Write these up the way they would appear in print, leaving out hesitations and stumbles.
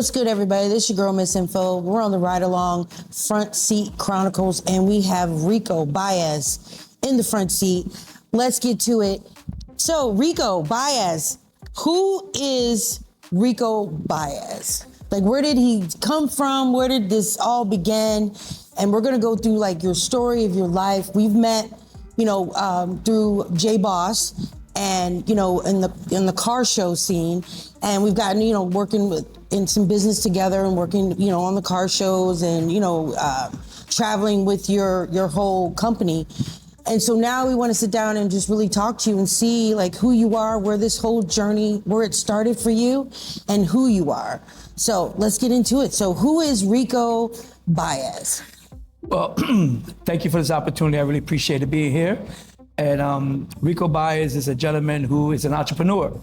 What's good, everybody? This is your girl, Miss Info. We're on the Ride Along Front Seat Chronicles, and we have RICO BAEZ in the front seat. Let's get to it. So, RICO BAEZ, who is RICO BAEZ? Like, where did he come from? Where did this all begin? And we're gonna go through like your story of your life. We've met, through J Boss, and in the car show scene, and we've gotten working in some business together and working on the car shows and traveling with your whole company. And so now we want to sit down and just really talk to you and see like who you are, where this whole journey, where it started for you, and who you are. So let's get into it. So who is RICO BAEZ? Well, thank you for this opportunity. I really appreciate it being here. And RICO BAEZ is a gentleman who is an entrepreneur,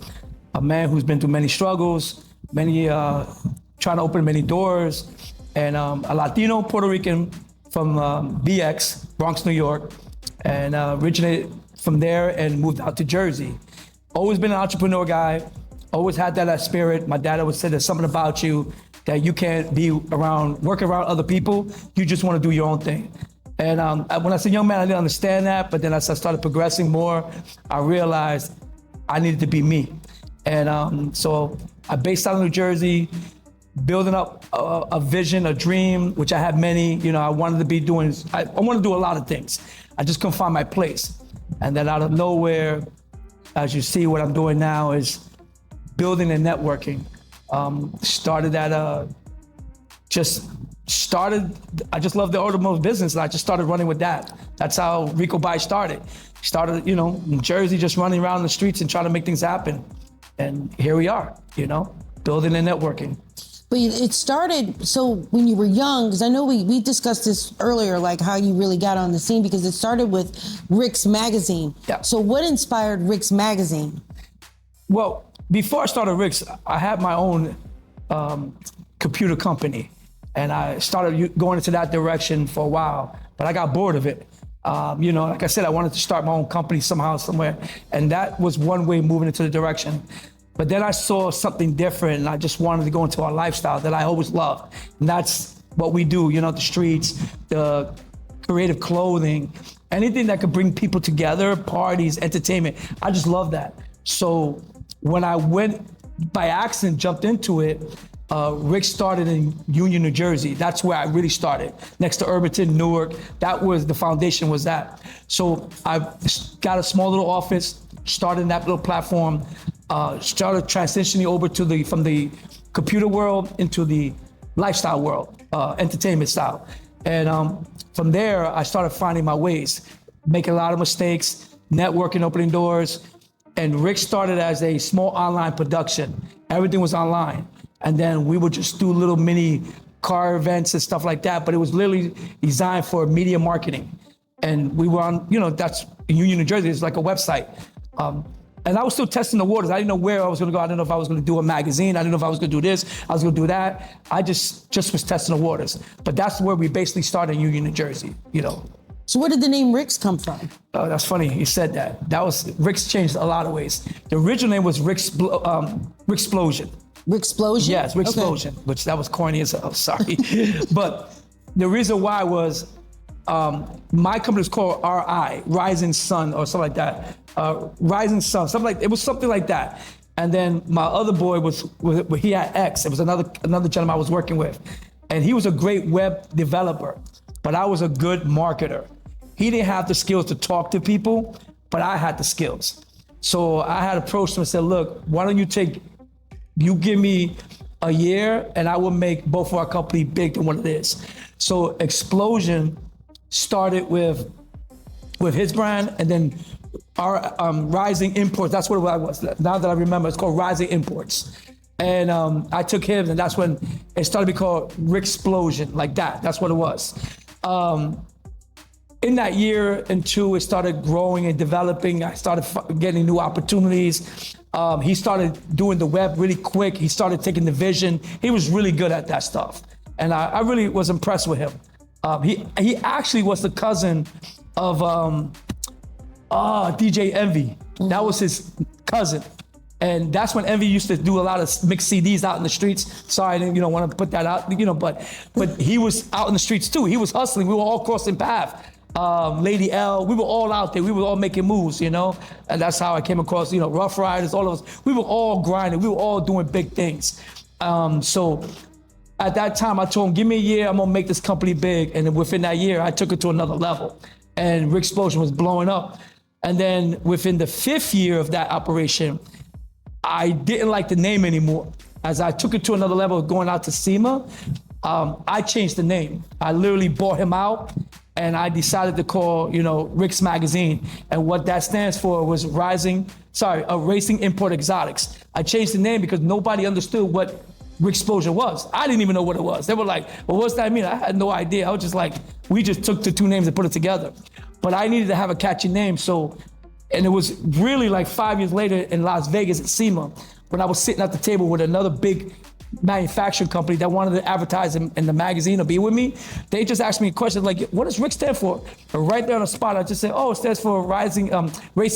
a man who's been through many struggles, trying to open many doors, and a Latino Puerto Rican from BX, Bronx, New York, and originated from there and moved out to Jersey. Always been an entrepreneur guy, always had that spirit. My dad always said there's something about you that you can't be work around other people, you just want to do your own thing. And when I was a young man, I didn't understand that, but then as I started progressing more, I realized I needed to be me. And so I based out of New Jersey, building up a vision, a dream, which I had many. I wanted to be doing, I wanted to do a lot of things. I just couldn't find my place. And then out of nowhere, as you see, what I'm doing now is building and networking. I just love the automotive business, and I just started running with that. That's how RICO BAEZ started. Started, in Jersey, just running around the streets and trying to make things happen. And here we are, building and networking. But it started, so when you were young, because I know we discussed this earlier, like how you really got on the scene, because it started with RIX magazine. Yeah. So what inspired RIX magazine? Well, before I started RIX, I had my own computer company, and I started going into that direction for a while, but I got bored of it. Like I said, I wanted to start my own company somehow, somewhere, and that was one way moving into the direction. But then I saw something different, and I just wanted to go into a lifestyle that I always loved, and that's what we do, the streets, the creative clothing, anything that could bring people together, parties, entertainment. I just love that. So when I went by accident, jumped into it, RIX started in Union, New Jersey. That's where I really started, next to Irvington, Newark. That was, the foundation was that. So I got a small little office, started that little platform, started transitioning over from the computer world into the lifestyle world, entertainment style. And from there, I started finding my ways, making a lot of mistakes, networking, opening doors. And RIX started as a small online production. Everything was online. And then we would just do little mini car events and stuff like that, but it was literally designed for media marketing. And we were on, that's in Union, New Jersey, it's like a website. And I was still testing the waters. I didn't know where I was gonna go. I didn't know if I was gonna do a magazine. I didn't know if I was gonna do this, I was gonna do that. I just was testing the waters. But that's where we basically started in Union, New Jersey, So where did the name RIX come from? Oh, that's funny you said that. RIX changed a lot of ways. The original name was RIXplosion. RIXplosion? Yes, RIXplosion, okay. Which that was corny as hell, sorry. But the reason why was my company was called RI, Rising Sun, or something like that. Rising Sun, it was something like that. And then my other boy he had X. It was another gentleman I was working with. And he was a great web developer, but I was a good marketer. He didn't have the skills to talk to people, but I had the skills. So I had approached him and said, look, why don't you give me a year and I will make both of our company big than what it is. So Explosion started with his brand, and then our Rising Imports, that's what it was. Now that I remember, it's called Rising Imports. And I took him, and that's when it started to be called RIXplosion, like that. That's what it was. In that year and two, it started growing and developing. I started getting new opportunities. He started doing the web really quick. He started taking the vision. He was really good at that stuff. And I really was impressed with him. He actually was the cousin of DJ Envy. That was his cousin. And that's when Envy used to do a lot of mixed CDs out in the streets. Sorry, I didn't, want to put that out, but he was out in the streets too. He was hustling. We were all crossing paths. Lady L, we were all out there. We were all making moves, and that's how I came across, Rough Riders, all of us. We were all grinding. We were all doing big things. So at that time, I told him, give me a year. I'm gonna make this company big. And then within that year, I took it to another level. And RIC Explosion was blowing up. And then within the 5th year of that operation, I didn't like the name anymore. As I took it to another level, going out to SEMA, I changed the name. I literally bought him out, and I decided to call, RIX Magazine. And what that stands for was Racing Import Exotics. I changed the name because nobody understood what RIC Explosion was. I didn't even know what it was. They were like, well, what's that mean? I had no idea. I was just like, we just took the 2 names and put it together. But I needed to have a catchy name, and it was really like 5 years later in Las Vegas at SEMA, when I was sitting at the table with another big manufacturing company that wanted to advertise in the magazine or be with me. They just asked me a question like, what does RIC stand for? And right there on the spot, I just said, it stands for Racing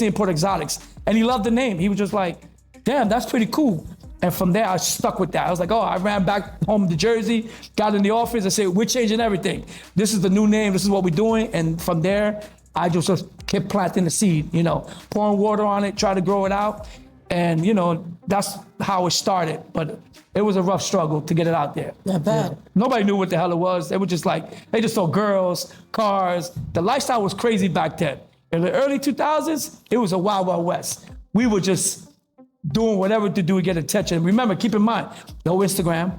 Import Exotics. And he loved the name. He was just like, damn, that's pretty cool. And from there, I stuck with that. I was like, I ran back home to Jersey, got in the office, and said, we're changing everything. This is the new name, this is what we're doing. And from there, I just kept planting the seed, pouring water on it, try to grow it out. And, that's how it started. But it was a rough struggle to get it out there. Not bad. Nobody knew what the hell it was. They were just like, they just saw girls, cars. The lifestyle was crazy back then. In the early 2000s, it was a wild, wild west. We were just doing whatever to do to get attention. Remember, keep in mind, no Instagram.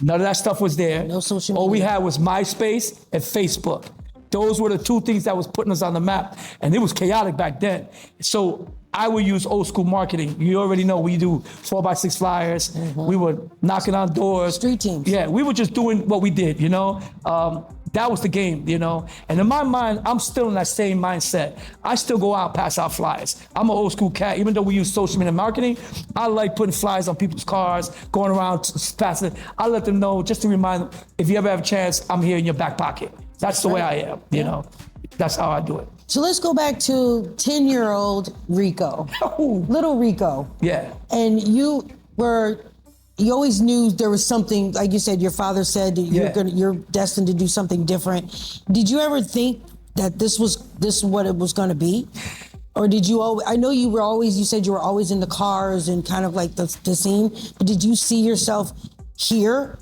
None of that stuff was there. No social media. All we had was MySpace and Facebook. Those were the 2 things that was putting us on the map. And it was chaotic back then. So I would use old school marketing. You already know we do 4x6 flyers. Mm-hmm. We were knocking on doors. Street teams. Yeah, we were just doing what we did, That was the game, And in my mind, I'm still in that same mindset. I still go out, pass out flyers. I'm an old school cat. Even though we use social media marketing, I like putting flyers on people's cars, going around passing. I let them know just to remind them, if you ever have a chance, I'm here in your back pocket. That's the way I am, That's how I do it. So let's go back to 10-year-old Rico, little Rico. Yeah. And you always knew there was something, like you said, your father said you're destined to do something different. Did you ever think that this was what it was going to be? Or did you always, I know you said you were always in the cars and kind of like the scene, but did you see yourself here?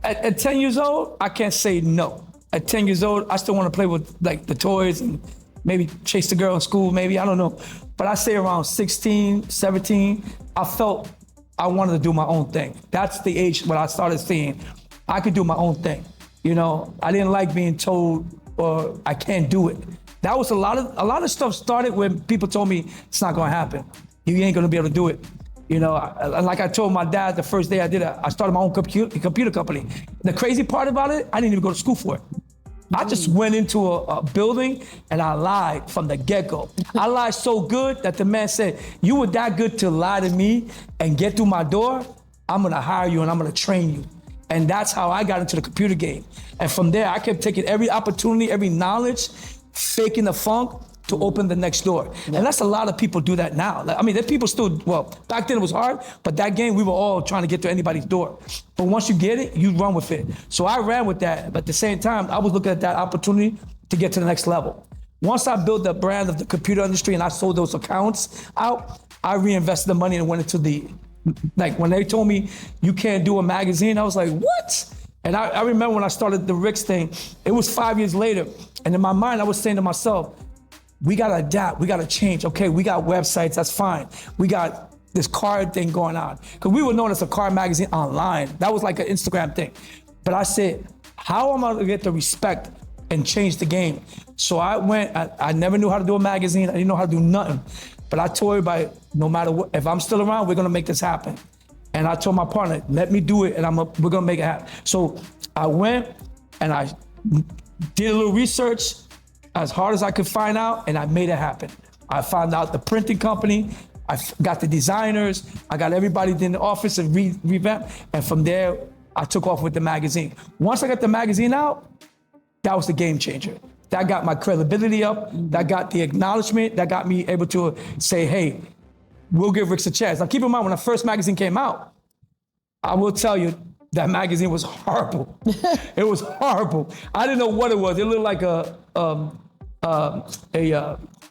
At 10 years old, I can't say no. At 10 years old, I still want to play with like the toys and maybe chase the girl in school, maybe, I don't know. But I say around 16, 17, I felt I wanted to do my own thing. That's the age when I started seeing I could do my own thing. I didn't like being told or I can't do it. That was a lot of stuff started when people told me it's not gonna happen. You ain't gonna be able to do it. Like I told my dad the first day I did it, I started my own computer company. The crazy part about it, I didn't even go to school for it. I just went into a building and I lied from the get-go. I lied so good that the man said, you were that good to lie to me and get through my door, I'm gonna hire you and I'm gonna train you. And that's how I got into the computer game. And from there, I kept taking every opportunity, every knowledge, faking the funk to open the next door. Yeah. And that's a lot of people do that now. There's people still, back then it was hard, but that game, we were all trying to get to anybody's door. But once you get it, you run with it. So I ran with that, but at the same time, I was looking at that opportunity to get to the next level. Once I built the brand of the computer industry and I sold those accounts out, I reinvested the money and went into when they told me, you can't do a magazine, I was like, what? And I remember when I started the RIX thing, it was 5 years later. And in my mind, I was saying to myself, we gotta adapt, we gotta change. Okay, we got websites, that's fine. We got this card thing going on. Because we were known as a card magazine online. That was like an Instagram thing. But I said, how am I gonna get the respect and change the game? So I went, I never knew how to do a magazine, I didn't know how to do nothing. But I told everybody, no matter what, if I'm still around, we're gonna make this happen. And I told my partner, let me do it and we're gonna make it happen. So I went and I did a little research, as hard as I could find out, and I made it happen. I found out the printing company, I got the designers, I got everybody in the office and revamp, and from there, I took off with the magazine. Once I got the magazine out, that was the game changer. That got my credibility up, that got the acknowledgement, that got me able to say, hey, we'll give RICS a chance. Now keep in mind, when the first magazine came out, I will tell you, that magazine was horrible. It was horrible. I didn't know what it was. It looked like a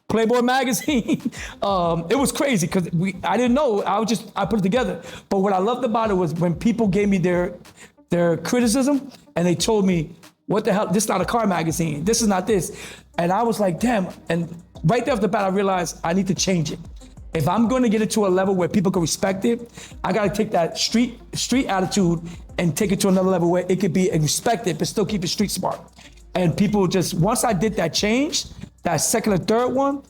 Playboy magazine. It was crazy because I didn't know. I put it together. But what I loved about it was when people gave me their criticism and they told me, what the hell, this is not a car magazine. This is not this. And I was like, damn. And right there off the bat, I realized I need to change it. If I'm going to get it to a level where people can respect it, I got to take that street attitude and take it to another level where it could be respected, but still keep it street smart. And people just, once I did that change, that second or third one,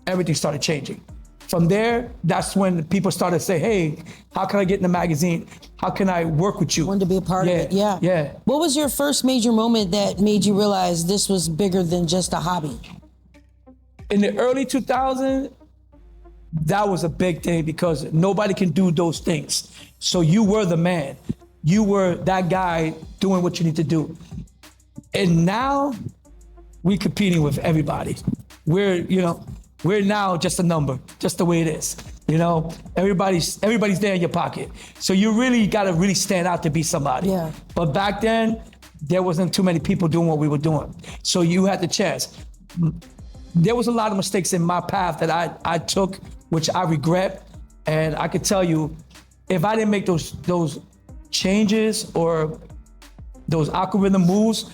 everything started changing. From there, that's when people started to say, hey, how can I get in the magazine? How can I work with you? Wanted to be a part of it, yeah. Yeah. What was your first major moment that made you realize this was bigger than just a hobby? In the early 2000s, that was a big thing because nobody can do those things. So you were the man. You were that guy doing what you need to do. And now we're competing with everybody. We're now just a number, just the way it is. Everybody's there in your pocket. So you really got to really stand out to be somebody. Yeah. But back then, there wasn't too many people doing what we were doing. So you had the chance. There was a lot of mistakes in my path that I took, which I regret. And I could tell you, if I didn't make those changes or those algorithm moves,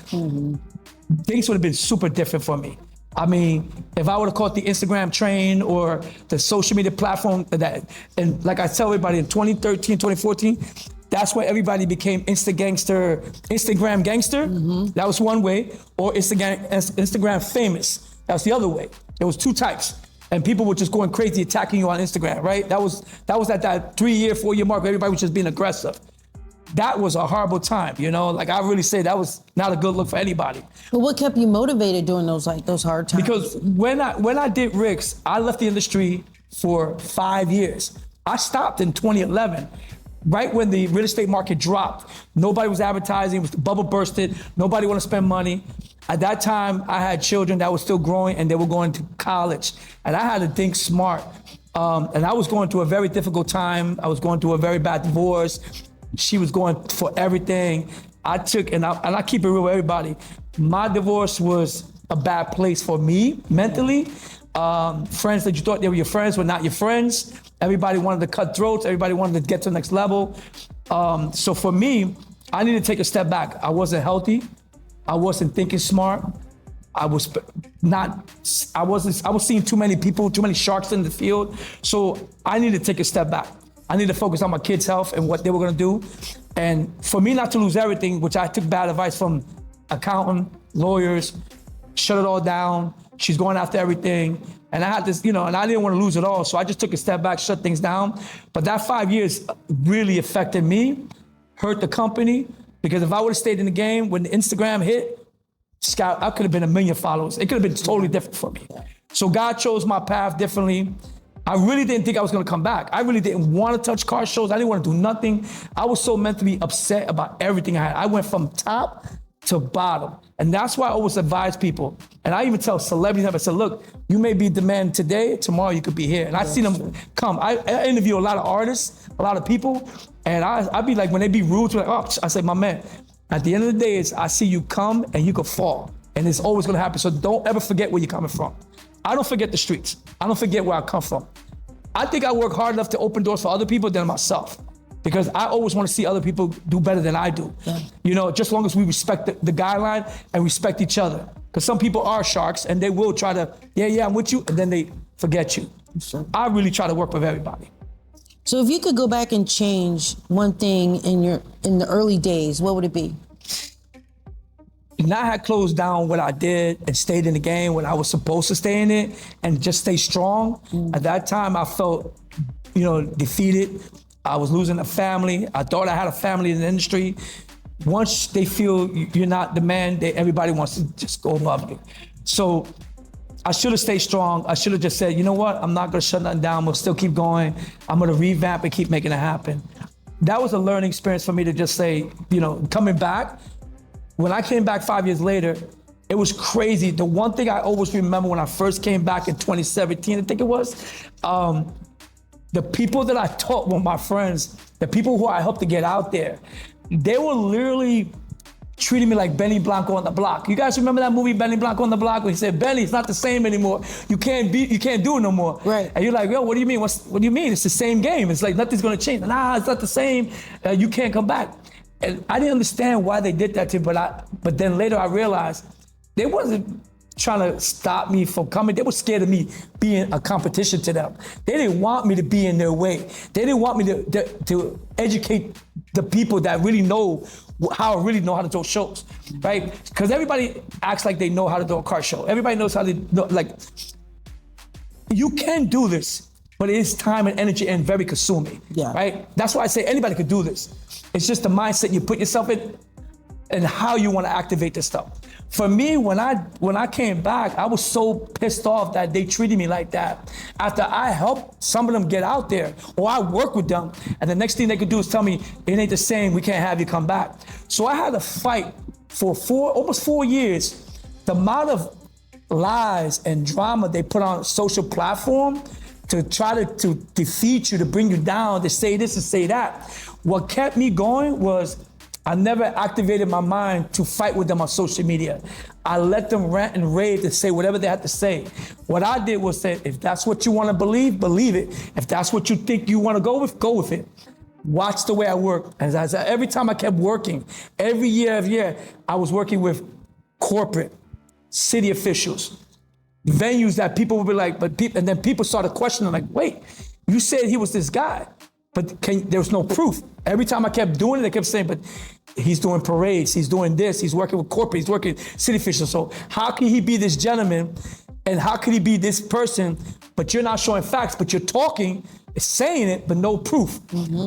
things would have been super different for me. I mean, if I would have caught the Instagram train or the social media platform and like I tell everybody in 2013, 2014, that's where everybody became Instagram gangster. That was one way, or Instagram famous. That's the other way. There was two types. And people were just going crazy attacking you on Instagram, right? That was at that 3-year, 4-year mark where everybody was just being aggressive. That was a horrible time, Like I really say that was not a good look for anybody. But what kept you motivated during those hard times? Because when I did RICS, I left the industry for 5 years. I stopped in 2011, right when the real estate market dropped. Nobody was advertising, the bubble bursted, nobody wanted to spend money. At that time, I had children that were still growing and they were going to college. And I had to think smart. And I was going through a very difficult time. I was going through a very bad divorce. She was going for everything. I keep it real with everybody. My divorce was a bad place for me mentally. Friends that you thought they were your friends were not your friends. Everybody wanted to cut throats. Everybody wanted to get to the next level. So for me, I needed to take a step back. I wasn't healthy. I wasn't thinking smart. I was seeing too many people, too many sharks in the field. So I needed to take a step back. I needed to focus on my kids' health and what they were gonna do. And for me not to lose everything, which I took bad advice from accountant, lawyers, shut it all down. She's going after everything. And I had this, and I didn't want to lose it all. So I just took a step back, shut things down. But that 5 years really affected me, hurt the company, because if I would have stayed in the game when the Instagram hit, Scout, I could have been 1 million followers. It could have been totally different for me. So God chose my path differently. I really didn't think I was gonna come back. I really didn't want to touch car shows. I didn't want to do nothing. I was so mentally upset about everything I had. I went from top to bottom. And that's why I always advise people. And I even tell celebrities, I said, look, you may be the man today, tomorrow you could be here. And I see them come. I interview a lot of artists, a lot of people, and I'd be like, when they be rude, like, oh, I say, my man, at the end of the day, I see you come and you could fall. And it's always gonna happen. So don't ever forget where you're coming from. I don't forget the streets. I don't forget where I come from. I think I work hard enough to open doors for other people than myself, because I always want to see other people do better than I do. Yeah. Just as long as we respect the guideline and respect each other. Because some people are sharks and they will try to, yeah, I'm with you, and then they forget you. Sure. I really try to work with everybody. So if you could go back and change one thing in the early days, what would it be? And I had closed down what I did and stayed in the game when I was supposed to stay in it and just stay strong. At that time, I felt, defeated. I was losing a family. I thought I had a family in the industry. Once they feel you're not the man, everybody wants to just go above you. So I should have stayed strong. I should have just said, you know what? I'm not gonna shut nothing down. I'm gonna still keep going. I'm gonna revamp and keep making it happen. That was a learning experience for me to just say, coming back. When I came back 5 years later, it was crazy. The one thing I always remember when I first came back in 2017, I think it was, the people that I taught were my friends, the people who I helped to get out there. They were literally treating me like Benny Blanco on the block. You guys remember that movie, Benny Blanco on the block, when he said, Benny, it's not the same anymore. You can't do it no more. Right. And you're like, yo, what do you mean? What do you mean? It's the same game. It's like nothing's gonna change. Nah, it's not the same. You can't come back. And I didn't understand why they did that to me, but then later I realized they wasn't trying to stop me from coming. They were scared of me being a competition to them. They didn't want me to be in their way. They didn't want me to educate the people that really know how to do shows, right? Because everybody acts like they know how to do a car show. Everybody knows how to do, like, you can do this, but it is time and energy and very consuming, right? That's why I say anybody could do this. It's just the mindset you put yourself in and how you want to activate this stuff. For me, when I came back, I was so pissed off that they treated me like that. After I helped some of them get out there, or I worked with them, and the next thing they could do is tell me, it ain't the same, we can't have you come back. So I had to fight for almost 4 years. The amount of lies and drama they put on a social platform to try to defeat you, to bring you down, to say this and say that. What kept me going was I never activated my mind to fight with them on social media. I let them rant and rave and say whatever they had to say. What I did was say, if that's what you want to believe, believe it. If that's what you think you want to go with it. Watch the way I work. And every time I kept working, every year, I was working with corporate, city officials, venues that people would be like, and then people started questioning, like, wait, you said he was this guy, but there was no proof. Every time I kept doing it, they kept saying, but he's doing parades, he's doing this, he's working with corporate, he's working with city officials. So how can he be this gentleman and how can he be this person, but you're not showing facts, but you're talking, saying it, but no proof.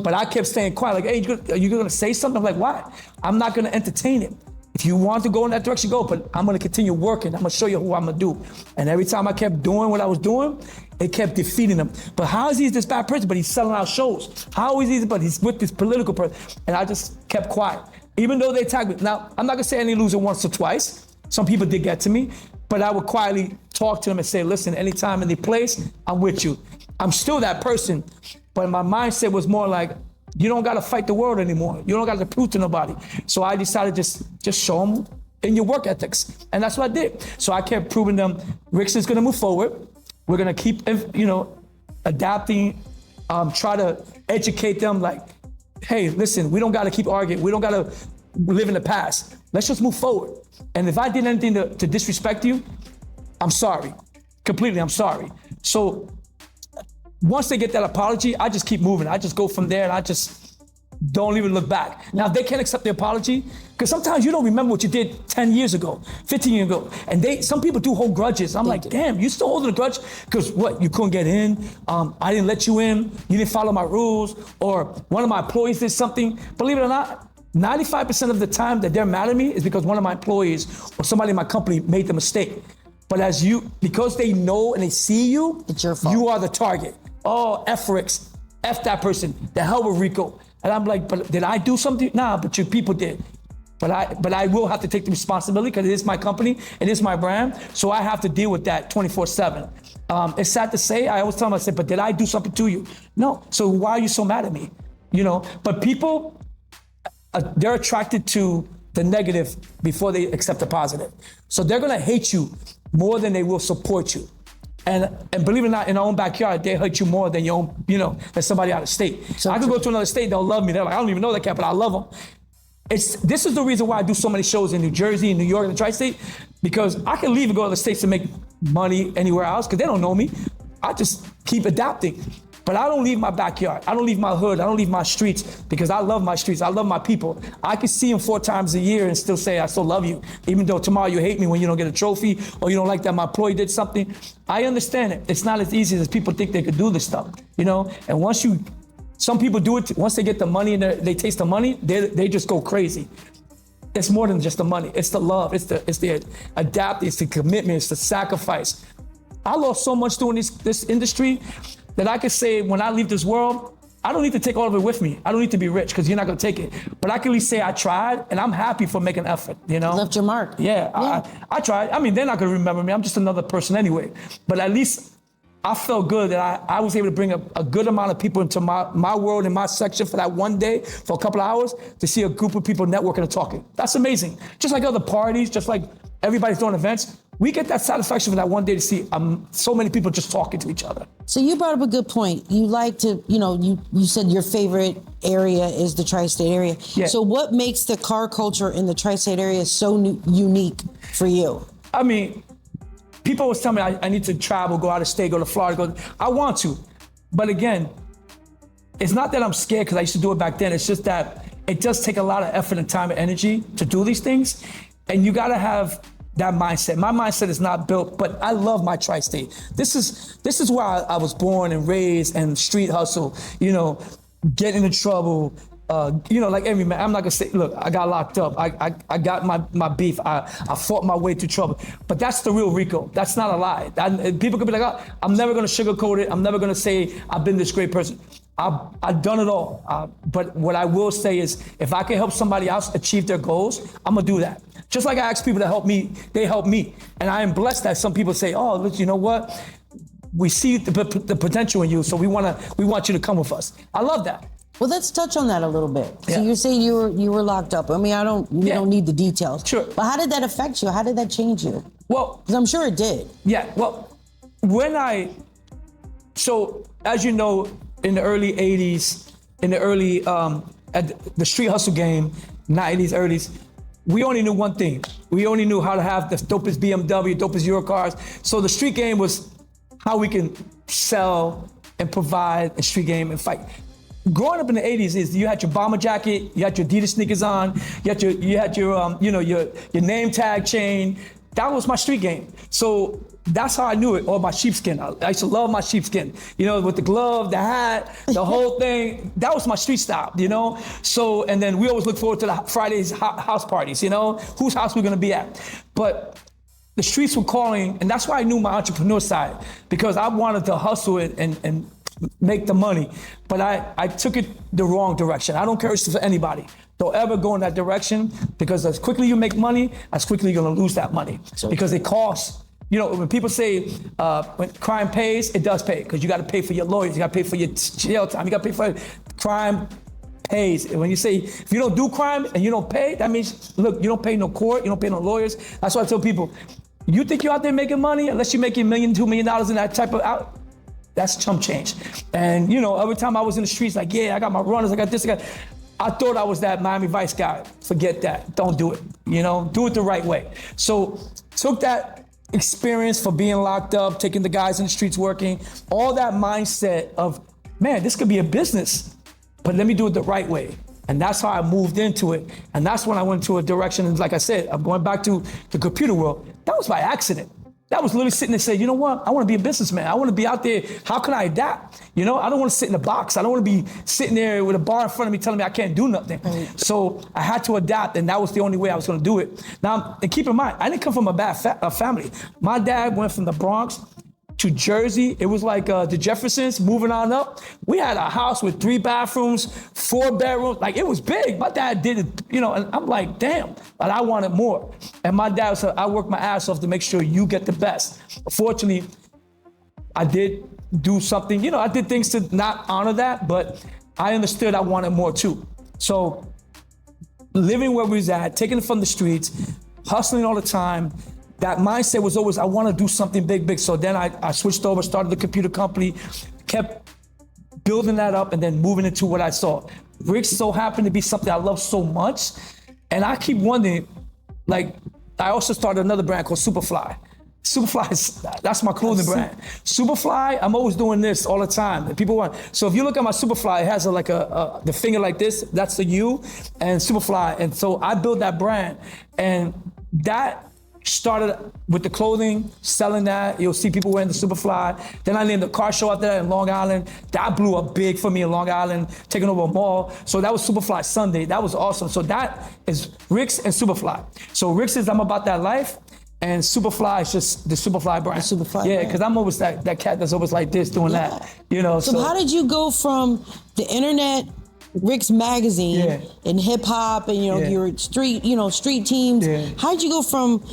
But I kept staying quiet, like, hey, are you gonna say something? I'm like, why? I'm not gonna entertain it. If you want to go in that direction, go, but I'm gonna continue working. I'm gonna show you who I'm gonna do. And every time I kept doing what I was doing, it kept defeating him. But how is he this bad person, but he's selling out shows? How is he, but he's with this political person? And I just kept quiet. Even though they attacked me. Now, I'm not gonna say I didn't lose it once or twice. Some people did get to me, but I would quietly talk to them and say, listen, anytime, any place, I'm with you. I'm still that person, but my mindset was more like, you don't gotta fight the world anymore. You don't gotta prove to nobody. So I decided just show them in your work ethics. And that's what I did. So I kept proving them, RIX is gonna move forward. We're gonna keep, adapting, try to educate them like, hey, listen, we don't gotta keep arguing. We don't gotta live in the past. Let's just move forward. And if I did anything to disrespect you, I'm sorry. Completely, I'm sorry. So once they get that apology, I just keep moving. I just go from there and I just don't even look back. Now, if they can't accept the apology, because sometimes you don't remember what you did 10 years ago, 15 years ago. And some people do hold grudges. I'm like, damn, you still holding a grudge? Because what, you couldn't get in? I didn't let you in? You didn't follow my rules? Or one of my employees did something? Believe it or not, 95% of the time that they're mad at me is because one of my employees or somebody in my company made the mistake. But because they know and they see you, it's your fault. You are the target. Oh, F RIX, F that person, the hell with RICO. And I'm like, but did I do something? Nah, but your people did. But I will have to take the responsibility because it is my company, it is my brand, so I have to deal with that 24/7. It's sad to say, I always tell them, I said, but did I do something to you? No, so why are you so mad at me? But people, they're attracted to the negative before they accept the positive. So they're gonna hate you more than they will support you. And believe it or not, in our own backyard, they hurt you more than your own, than somebody out of state. So I could go to another state, they'll love me. They're like, I don't even know that cat, but I love them. This is the reason why I do so many shows in New Jersey, in New York, and the tri-state, because I can leave and go to the States and make money anywhere else, because they don't know me. I just keep adapting. But I don't leave my backyard. I don't leave my hood. I don't leave my streets because I love my streets. I love my people. I can see them 4 times a year and still say, I still love you. Even though tomorrow you hate me when you don't get a trophy or you don't like that my employee did something. I understand it. It's not as easy as people think they could do this stuff, And some people do it, once they get the money and they taste the money, they just go crazy. It's more than just the money. It's the love. It's the adapt. It's the commitment. It's the sacrifice. I lost so much doing this industry that I could say when I leave this world, I don't need to take all of it with me. I don't need to be rich because you're not gonna take it. But I can at least say I tried and I'm happy for making an effort, Left your mark. Yeah. I tried. I mean, they're not gonna remember me. I'm just another person anyway. But at least I felt good that I was able to bring a good amount of people into my world and my section for that one day, for a couple of hours, to see a group of people networking and talking. That's amazing. Just like other parties, just like everybody's doing events, we get that satisfaction for that one day to see so many people just talking to each other. So you brought up a good point. You like to, you said your favorite area is the tri-state area. Yeah. So what makes the car culture in the tri-state area so unique for you? I mean, people always tell me I need to travel, go out of state, go to Florida. I want to. But again, it's not that I'm scared because I used to do it back then. It's just that it does take a lot of effort and time and energy to do these things. And you got to have that mindset. My mindset is not built, but I love my tri-state. This is where I was born and raised, and street hustle, getting in trouble, like every man. I'm not gonna say, look, I got locked up. I got my beef. I fought my way through trouble. But that's the real Rico. That's not a lie. People could be like, oh, I'm never gonna sugarcoat it. I'm never gonna say I've been this great person. I've done it all. But what I will say is, if I can help somebody else achieve their goals, I'm gonna do that. Just like I ask people to help me, they help me. And I am blessed that some people say, oh, look, you know what? We see the potential in you, so we want you to come with us. I love that. Well, let's touch on that a little bit. Yeah. So you say you were locked up. I mean, we don't need the details. Sure. But how did that affect you? How did that change you? Well, because I'm sure it did. Yeah. Well, so as you know, in the early '80s, at the street hustle game, 90s, 80s, we only knew one thing. We only knew how to have the dopest BMW, dopest Euro cars. So the street game was how we can sell and provide a street game and fight. Growing up in the 80s is you had your bomber jacket, you had your Adidas sneakers on, you had your name tag chain. That was my street game. So that's how I knew it, or my sheepskin. I used to love my sheepskin, with the glove, the hat, the whole thing. That was my street style, So, and then we always look forward to the Fridays house parties, whose house we're gonna be at. But the streets were calling, and that's why I knew my entrepreneur side, because I wanted to hustle it and make the money. But I took it the wrong direction. I don't encourage it for anybody. Don't ever go in that direction, because as quickly you make money, as quickly you're gonna lose that money. Because it costs. When people say when crime pays, it does pay, because you got to pay for your lawyers, you got to pay for your jail time, you got to pay for crime pays. And when you say, if you don't do crime and you don't pay, that means, look, you don't pay no court, you don't pay no lawyers. That's why I tell people, you think you're out there making money, unless you're making $1 million, $2 million in that type of that's chump change. And every time I was in the streets, like, yeah, I got my runners, I got this, I thought I was that Miami Vice guy. Forget that, don't do it, do it the right way. So took that experience for being locked up, taking the guys in the streets working, all that mindset of, man, this could be a business, but let me do it the right way. And that's how I moved into it. And that's when I went to a direction, and like I said, I'm going back to the computer world. That was by accident. That was literally sitting there saying, you know what? I want to be a businessman. I want to be out there. How can I adapt? I don't want to sit in a box. I don't want to be sitting there with a bar in front of me telling me I can't do nothing. Right. So I had to adapt, and that was the only way I was going to do it. Now, and keep in mind, I didn't come from a bad family. My dad went from the Bronx to Jersey. It was like the Jeffersons moving on up. We had a house with 3 bathrooms, 4 bedrooms. Like, it was big. My dad did it, and I'm like, damn, but I wanted more. And my dad said, I worked my ass off to make sure you get the best. Fortunately, I did do something, I did things to not honor that, but I understood I wanted more too. So living where we was at, taking it from the streets, hustling all the time, that mindset was always, I want to do something big. So then I switched over, started the computer company, kept building that up, and then moving into what I saw. RIX so happened to be something I love so much. And I keep wondering, like, I also started another brand called Superfly. Superfly, that's my clothing brand. Superfly, I'm always doing this all the time. People want, so if you look at my Superfly, it has the finger like this, that's the U, and Superfly. And so I built that brand, and that started with the clothing, selling that. You'll see people wearing the Superfly. Then I named the car show out there in Long Island. That blew up big for me in Long Island, taking over a mall. So that was Superfly Sunday. That was awesome. So that is RIX and Superfly. So RIX is I'm about that life, and Superfly is just the Superfly brand. The Superfly brand. Because I'm always that cat that's always like this, doing that. So how did you go from the internet, RIX magazine, and hip hop, and your street, street teams? How did you go from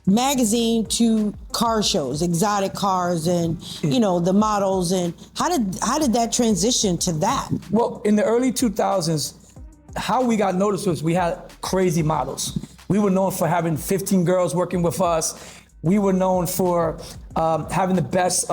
magazine to car shows, exotic cars, and the models, and how did that transition to that? Well, in the early 2000s, how we got noticed was we had crazy models. We were known for having 15 girls working with us. We were known for having the best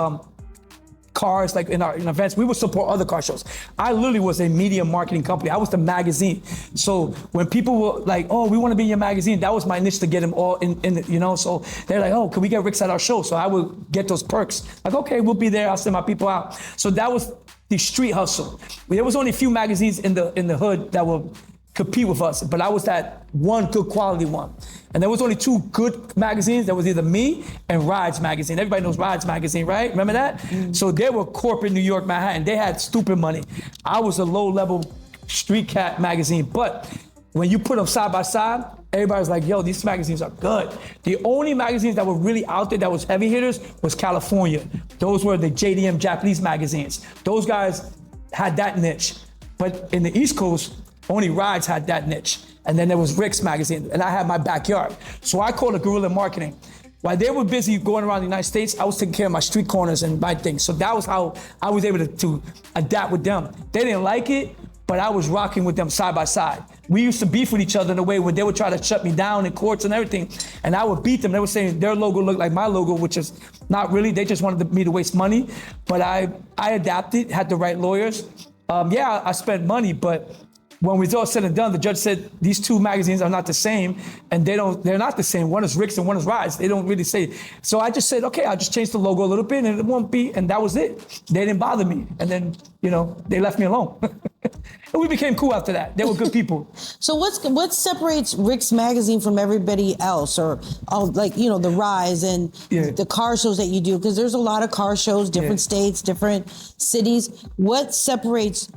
cars, like in our events. We would support other car shows. I literally was a media marketing company. I was the magazine. So when people were like, oh, we want to be in your magazine, that was my niche to get them all in. So they're like, oh, can we get RIX at our show? So I would get those perks. Like, okay, we'll be there. I'll send my people out. So that was the street hustle. There was only a few magazines in the hood that would compete with us, but I was that one good quality one. And there was only two good magazines. There was either me and Ryde's magazine. Everybody knows Ryde's magazine, right? Remember that? Mm-hmm. So they were corporate New York, Manhattan. They had stupid money. I was a low-level street cat magazine. But when you put them side by side, everybody's like, yo, these magazines are good. The only magazines that were really out there that was heavy hitters was California. Those were the JDM Japanese magazines. Those guys had that niche. But in the East Coast, only Ryde's had that niche. And then there was RIX magazine, and I had my backyard. So I called it guerrilla marketing. While they were busy going around the United States, I was taking care of my street corners and my things. So that was how I was able to adapt with them. They didn't like it, but I was rocking with them side by side. We used to beef with each other in a way where they would try to shut me down in courts and everything, and I would beat them. They were saying their logo looked like my logo, which is not really. They just wanted me to waste money. But I adapted, had the right lawyers. I spent money, but when we was all said and done, the judge said these two magazines are not the same, and they're not the same. One is RIX and one is Ryde. They don't really say. So I just said, okay, I'll just change the logo a little bit, and it won't be, and that was it. They didn't bother me, and then they left me alone. And we became cool after that. They were good people. So what separates RIX magazine from everybody else, or the Rise and the car shows that you do? Because there's a lot of car shows, different states, different cities. What separates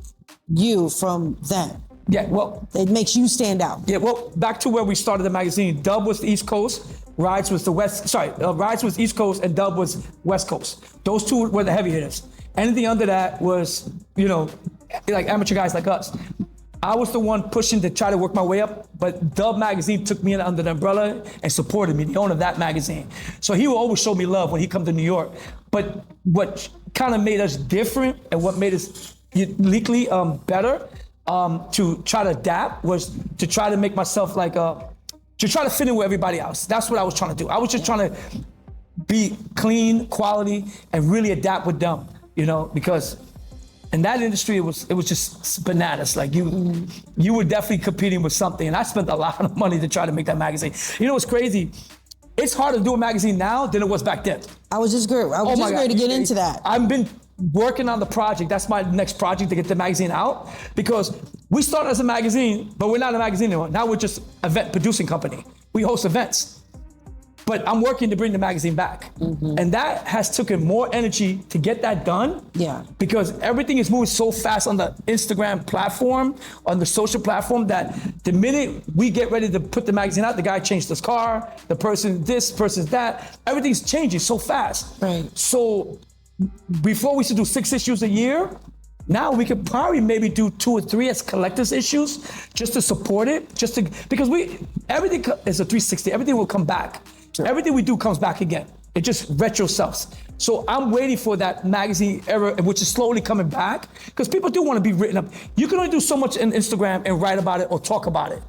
you from them? Yeah, well, it makes you stand out. Yeah, well, back to where we started the magazine. Dub was the East Coast, Ryde was Ryde was East Coast, and Dub was West Coast. Those two were the heavy hitters. Anything under that was, like amateur guys like us. I was the one pushing to try to work my way up, but Dub magazine took me in under the umbrella and supported me, the owner of that magazine. So he will always show me love when he come to New York. But what kind of made us different and what made us uniquely better to try to adapt was to try to make myself to try to fit in with everybody else. That's what I was trying to do. I was just trying to be clean, quality, and really adapt with them, because in that industry, it was just bananas. Like you were definitely competing with something, and I spent a lot of money to try to make that magazine. What's crazy? It's harder to do a magazine now than it was back then. I was just ready to get into that. I've been working on the project. That's my next project, to get the magazine out, because we started as a magazine, but we're not a magazine anymore. Now we're just an event producing company. We host events. But I'm working to bring the magazine back. Mm-hmm. And that has taken more energy to get that done. Yeah. Because everything is moving so fast on the Instagram platform, on the social platform, that the minute we get ready to put the magazine out, the guy changed his car, the person this, person's that. Everything's changing so fast. Right. So before we used to do 6 issues a year, now we could probably maybe do 2 or 3 as collector's issues, just to support it, because everything is a 360. Everything will come back. Sure. Everything we do comes back again. It just retro sells. So I'm waiting for that magazine era, which is slowly coming back, because people do want to be written up. You can only do so much on Instagram and write about it or talk about it.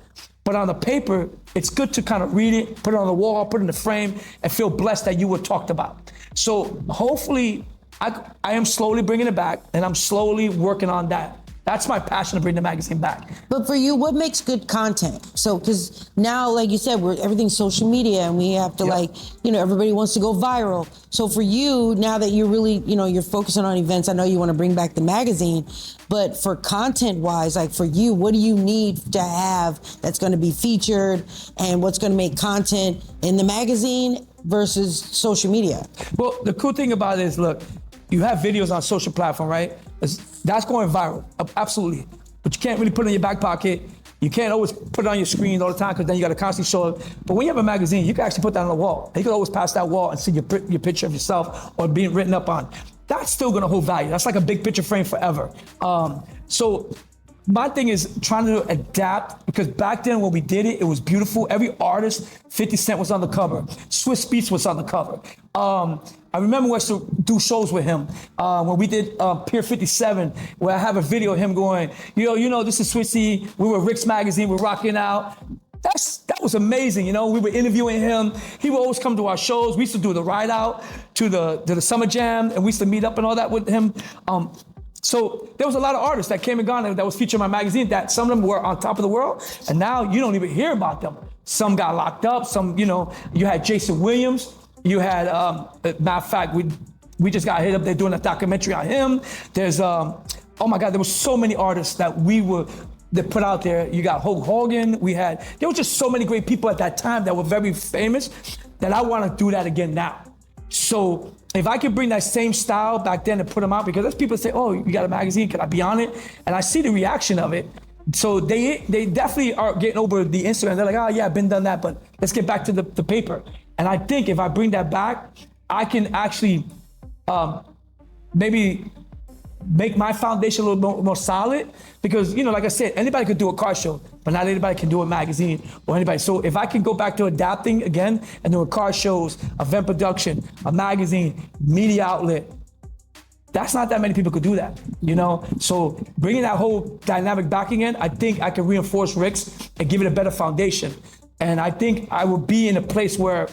But on the paper, it's good to kind of read it, put it on the wall, put it in the frame, and feel blessed that you were talked about. So hopefully, I am slowly bringing it back, and I'm slowly working on that. That's my passion, to bring the magazine back. But for you, what makes good content? So, because now, like you said, everything's social media, and we have to everybody wants to go viral. So for you, now that you're really, you're focusing on events, I know you want to bring back the magazine, but for content-wise, like for you, what do you need to have that's going to be featured, and what's going to make content in the magazine versus social media? Well, the cool thing about it is, look, you have videos on social platform, right? That's going viral, absolutely. But you can't really put it in your back pocket. You can't always put it on your screen all the time, because then you got to constantly show it. But when you have a magazine, you can actually put that on the wall. You can always pass that wall and see your picture of yourself or being written up on. That's still going to hold value. That's like a big picture frame forever. So my thing is trying to adapt, because back then when we did it, it was beautiful. Every artist, 50 Cent was on the cover. Swiss Beats was on the cover. I remember when I used to do shows with him, when we did Pier 57, where I have a video of him going, this is Swissy, we were RIX magazine, we're rocking out. That was amazing, we were interviewing him. He would always come to our shows. We used to do the ride out to the Summer Jam, and we used to meet up and all that with him. So there was a lot of artists that came and gone that was featured in my magazine, that some of them were on top of the world, and now you don't even hear about them. Some got locked up, some, you had Jason Williams, you had, matter of fact, we just got hit up there doing a documentary on him. There's, oh my God, there were so many artists that that put out there. You got Hulk Hogan, there were just so many great people at that time that were very famous, that I want to do that again now. So if I could bring that same style back then and put them out, because there's people that say, oh, you got a magazine, can I be on it? And I see the reaction of it. So they definitely are getting over the Instagram. They're like, oh yeah, I've been done that, but let's get back to the paper. And I think if I bring that back, I can actually maybe make my foundation a little more solid, because, like I said, anybody could do a car show, but not anybody can do a magazine or anybody. So if I can go back to adapting again and doing car shows, event production, a magazine, media outlet, that's not that many people could do that, So bringing that whole dynamic back again, I think I can reinforce RIX and give it a better foundation. And I think I will be in a place where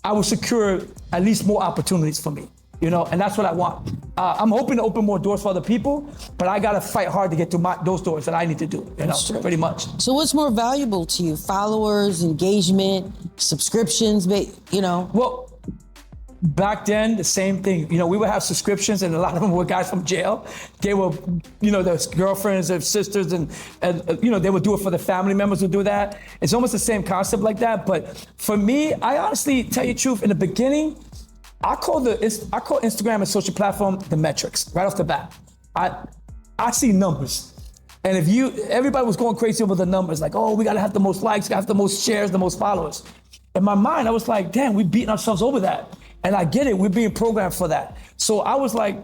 I will secure at least more opportunities for me. And that's what I want. I'm hoping to open more doors for other people, but I gotta fight hard to get to those doors that I need to do, pretty much. So what's more valuable to you? Followers, engagement, subscriptions, Well, back then, the same thing. We would have subscriptions, and a lot of them were guys from jail. They were, their girlfriends, their sisters, and they would do it for the family members would do that. It's almost the same concept like that. But for me, I honestly tell you the truth, in the beginning, I call Instagram a social platform the metrics right off the bat. I see numbers. And everybody was going crazy over the numbers, like, oh, we gotta have the most likes, gotta have the most shares, the most followers. In my mind, I was like, damn, we're beating ourselves over that. And I get it, we're being programmed for that. So I was like,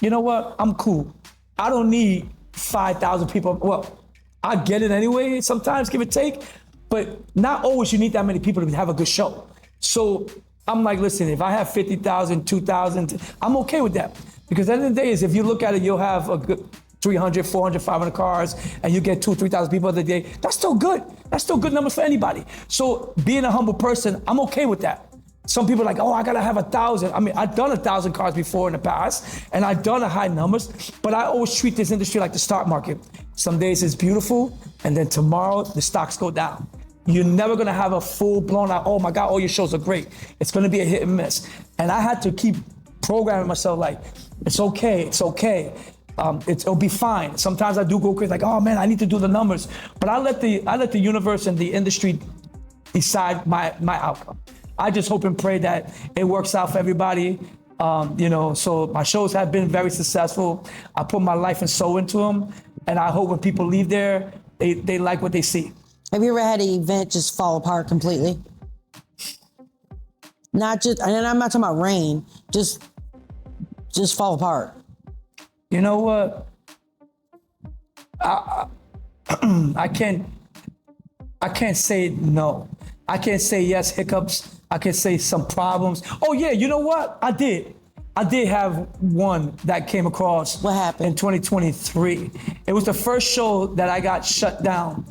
you know what, I'm cool. I don't need 5,000 people. Well, I get it anyway, sometimes, give or take, but not always you need that many people to have a good show. So I'm like, listen, if I have 50,000, 2,000, I'm okay with that. Because at the end of the day, if you look at it, you'll have a good 300, 400, 500 cars, and you get 2,000, 3,000 people the day. That's still good. That's still good numbers for anybody. So being a humble person, I'm okay with that. Some people are like, oh, I gotta have 1,000. I mean, I've done 1,000 cars before in the past, and I've done a high numbers, but I always treat this industry like the stock market. Some days it's beautiful, and then tomorrow the stocks go down. You're never gonna have a full blown out, oh my God, all your shows are great. It's gonna be a hit and miss. And I had to keep programming myself like, it's okay. It'll be fine. Sometimes I do go crazy, like, oh man, I need to do the numbers. But I let the universe and the industry decide my outcome. I just hope and pray that it works out for everybody. So my shows have been very successful. I put my life and soul into them. And I hope when people leave there, they like what they see. Have you ever had an event just fall apart completely? And I'm not talking about rain, just fall apart. You know what? I can't say no. I can't say yes, hiccups. I can say some problems. Oh yeah, you know what? I did have one that came across. What happened? In 2023. It was the first show that I got shut down,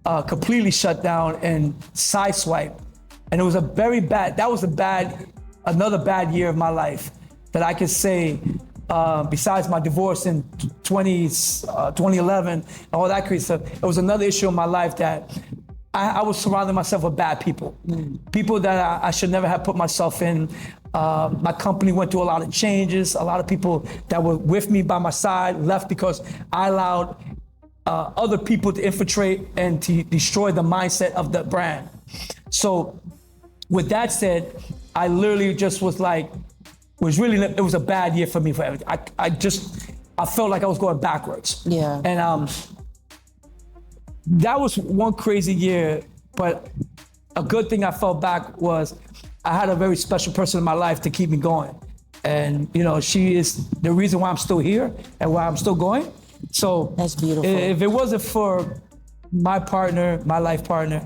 completely shut down and sideswiped. And it was another bad year of my life that I could say, besides my divorce in 2011 and all that crazy stuff, it was another issue in my life that I was surrounding myself with bad people. People that I should never have put myself in. My company went through a lot of changes. A lot of people that were with me by my side left because I allowed other people to infiltrate and to destroy the mindset of the brand. So with that said, I literally just was like, it was a bad year for me for everything. I felt like I was going backwards. Yeah. And that was one crazy year, but a good thing I felt back was I had a very special person in my life to keep me going. And she is the reason why I'm still here and why I'm still going. So That's beautiful. If it wasn't for my partner, my life partner,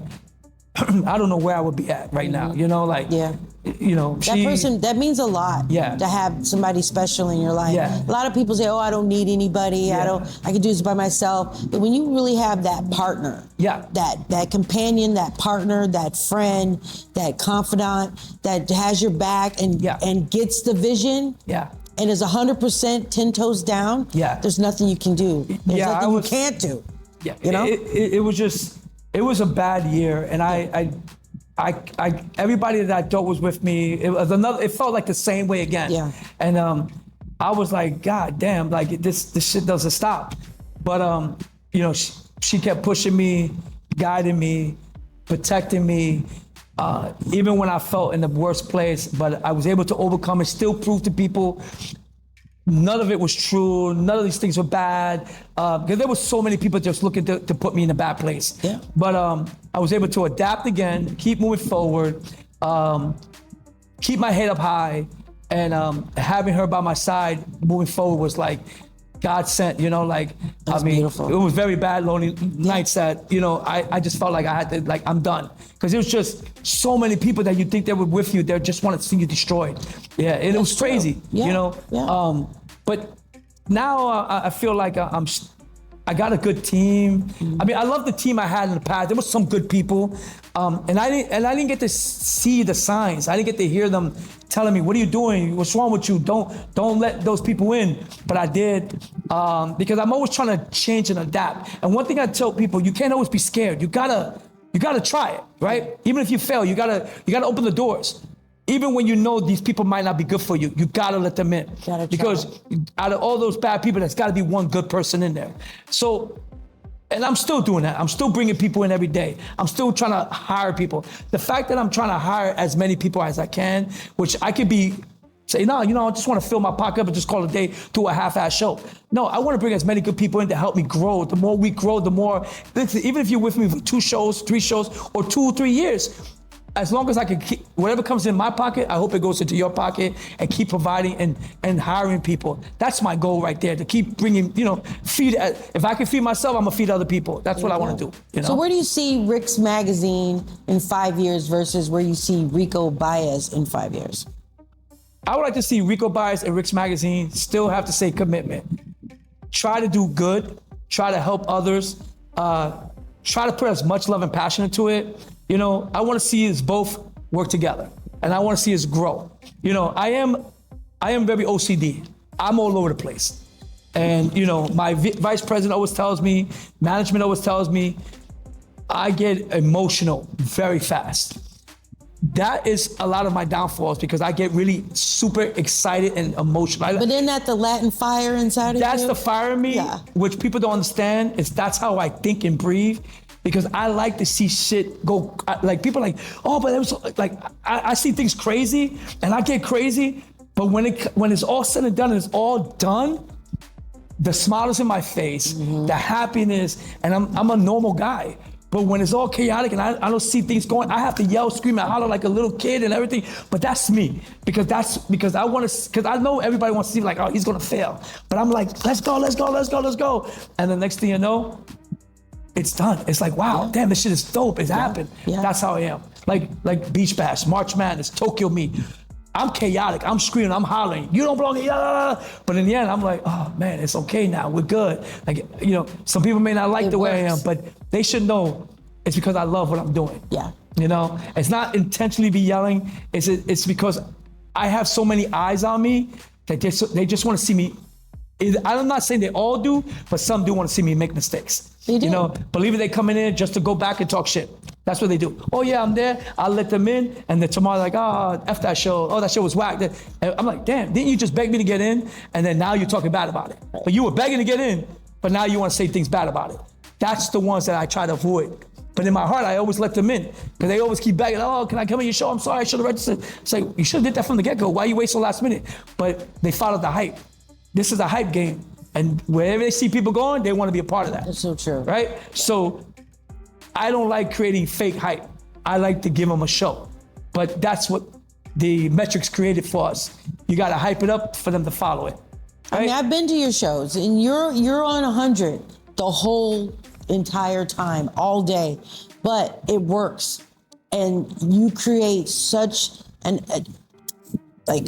I don't know where I would be at right now. You know, like, Yeah. you know, That person, that means a lot. Yeah. To have somebody special in your life. Yeah. A lot of people say, oh, I don't need anybody. Yeah. I can do this by myself. But when you really have that partner, Yeah. that companion, that partner, that friend, that confidant that has your back and Yeah. and gets the vision. Yeah. And is 100% 10 toes down. Yeah. There's nothing you can do. There's Yeah, nothing I was- you can't do. Yeah, You know? it was just, it was a bad year, and I everybody that I thought was with me, it felt like the same way again. Yeah. And I was like, God damn, like this shit doesn't stop. But you know, she kept pushing me, guiding me, protecting me. Even when I felt in the worst place, but I was able to overcome and still prove to people none of it was true. None of these things were bad. Because there was so many people just looking to put me in a bad place. Yeah. But I was able to adapt again, keep moving forward, keep my head up high, and having her by my side moving forward was like God sent, you know, like, That's I mean, beautiful. it was very bad, lonely nights that, you know, I just felt like I had to, like, I'm done. Because it was just so many people that you think they were with you, they just wanted to see you destroyed. Yeah, and it was true. crazy, Yeah, you know? yeah. But now I feel like I got a good team. I mean, I love the team I had in the past. There was some good people, and I didn't get to see the signs. I didn't get to hear them telling me, "What are you doing? What's wrong with you? Don't let those people in." But I did, because I'm always trying to change and adapt. And one thing I tell people, you can't always be scared. You gotta try it, right? Even if you fail, you gotta open the doors. Even when you know these people might not be good for you, you gotta let them in. Gotta try. Because out of all those bad people, there's gotta be one good person in there. So, and I'm still doing that. I'm still bringing people in every day. I'm still trying to hire people. The fact that I'm trying to hire as many people as I can, which I could say, no, you know, I just want to fill my pocket up and just call it a day, do a half-ass show. No, I want to bring as many good people in to help me grow. The more we grow, the more, even if you're with me for 2 shows, 3 shows, or 2 or 3 years, as long as I can keep, whatever comes in my pocket, I hope it goes into your pocket and keep providing and hiring people. That's my goal right there, to keep bringing, you know, if I can feed myself, I'm gonna feed other people. That's what I want to do, you know? So where do you see RIX Magazine in 5 years versus where you see RICO BAEZ in 5 years? I would like to see RICO BAEZ and RIX Magazine still have to say commitment. Try to do good, try to help others, try to put as much love and passion into it. You know, I want to see us both work together, and I want to see us grow. You know, I am very OCD. I'm all over the place. And, you know, my vice president always tells me, management always tells me, I get emotional very fast. That is a lot of my downfalls, because I get really super excited and emotional. But isn't that the Latin fire inside of you? That's the fire in me, Yeah. which people don't understand. That's how I think and breathe, because I like to see shit go. Like, people are like, oh, but it was like, I see things crazy and I get crazy. But when it's all said and done and it's all done, the smile is in my face, the happiness, and I'm a normal guy. But when it's all chaotic and I don't see things going, I have to yell, scream, and holler like a little kid and everything. But that's me, because I know everybody wants to see, like, oh, he's gonna fail. But I'm like, let's go. And the next thing you know, it's done. It's like, wow, damn, this shit is dope. It's happened. Yeah. That's how I am. Like Beach Bash, March Madness, Tokyo Meet. I'm chaotic. I'm screaming. I'm hollering. You don't belong here. But in the end, I'm like, oh man, it's okay now. We're good. Like, you know, some people may not like the way I am, but they should know it's because I love what I'm doing. Yeah. You know, it's not intentionally be yelling. It's because I have so many eyes on me that they just want to see me. I'm not saying they all do, but some do want to see me make mistakes. They do. You know, believe it, they come in there just to go back and talk shit. That's what they do. Oh yeah, I'm there. I'll let them in, and then tomorrow like, oh, F that show. Oh, that show was whack. And I'm like, damn, didn't you just beg me to get in? And then now you're talking bad about it. But you were begging to get in, but now you want to say things bad about it. That's the ones that I try to avoid. But in my heart, I always let them in, because they always keep begging, oh, can I come in your show? I'm sorry, I should have registered. It's like, you should have did that from the get-go. Why you wait till last minute? But they followed the hype. This is a hype game. And wherever they see people going, they want to be a part of that. That's so true. Right? So I don't like creating fake hype. I like to give them a show. But that's what the metrics created for us. You got to hype it up for them to follow it. I mean, I've been to your shows, and you're on 100 the whole entire time, all day, but it works, and you create such an like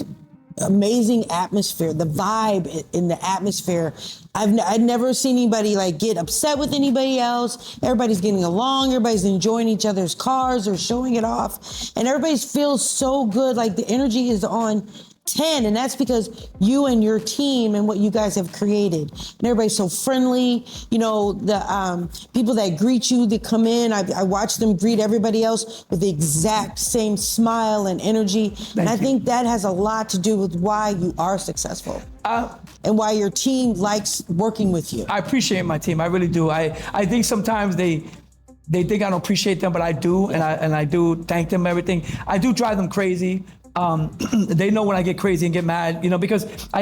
amazing atmosphere. The vibe in the atmosphere. I've never seen anybody like get upset with anybody else. Everybody's getting along. Everybody's enjoying each other's cars or showing it off, and everybody feels so good. Like the energy is on 10, and that's because you and your team and what you guys have created. And everybody's so friendly. You know, the people that greet you, that come in, I watch them greet everybody else with the exact same smile and energy. And I think that has a lot to do with why you are successful and why your team likes working with you. I appreciate my team. I really do. I think sometimes they think I don't appreciate them, but I do, and I do thank them, everything. I do drive them crazy. They know when I get crazy and get mad, you know, because I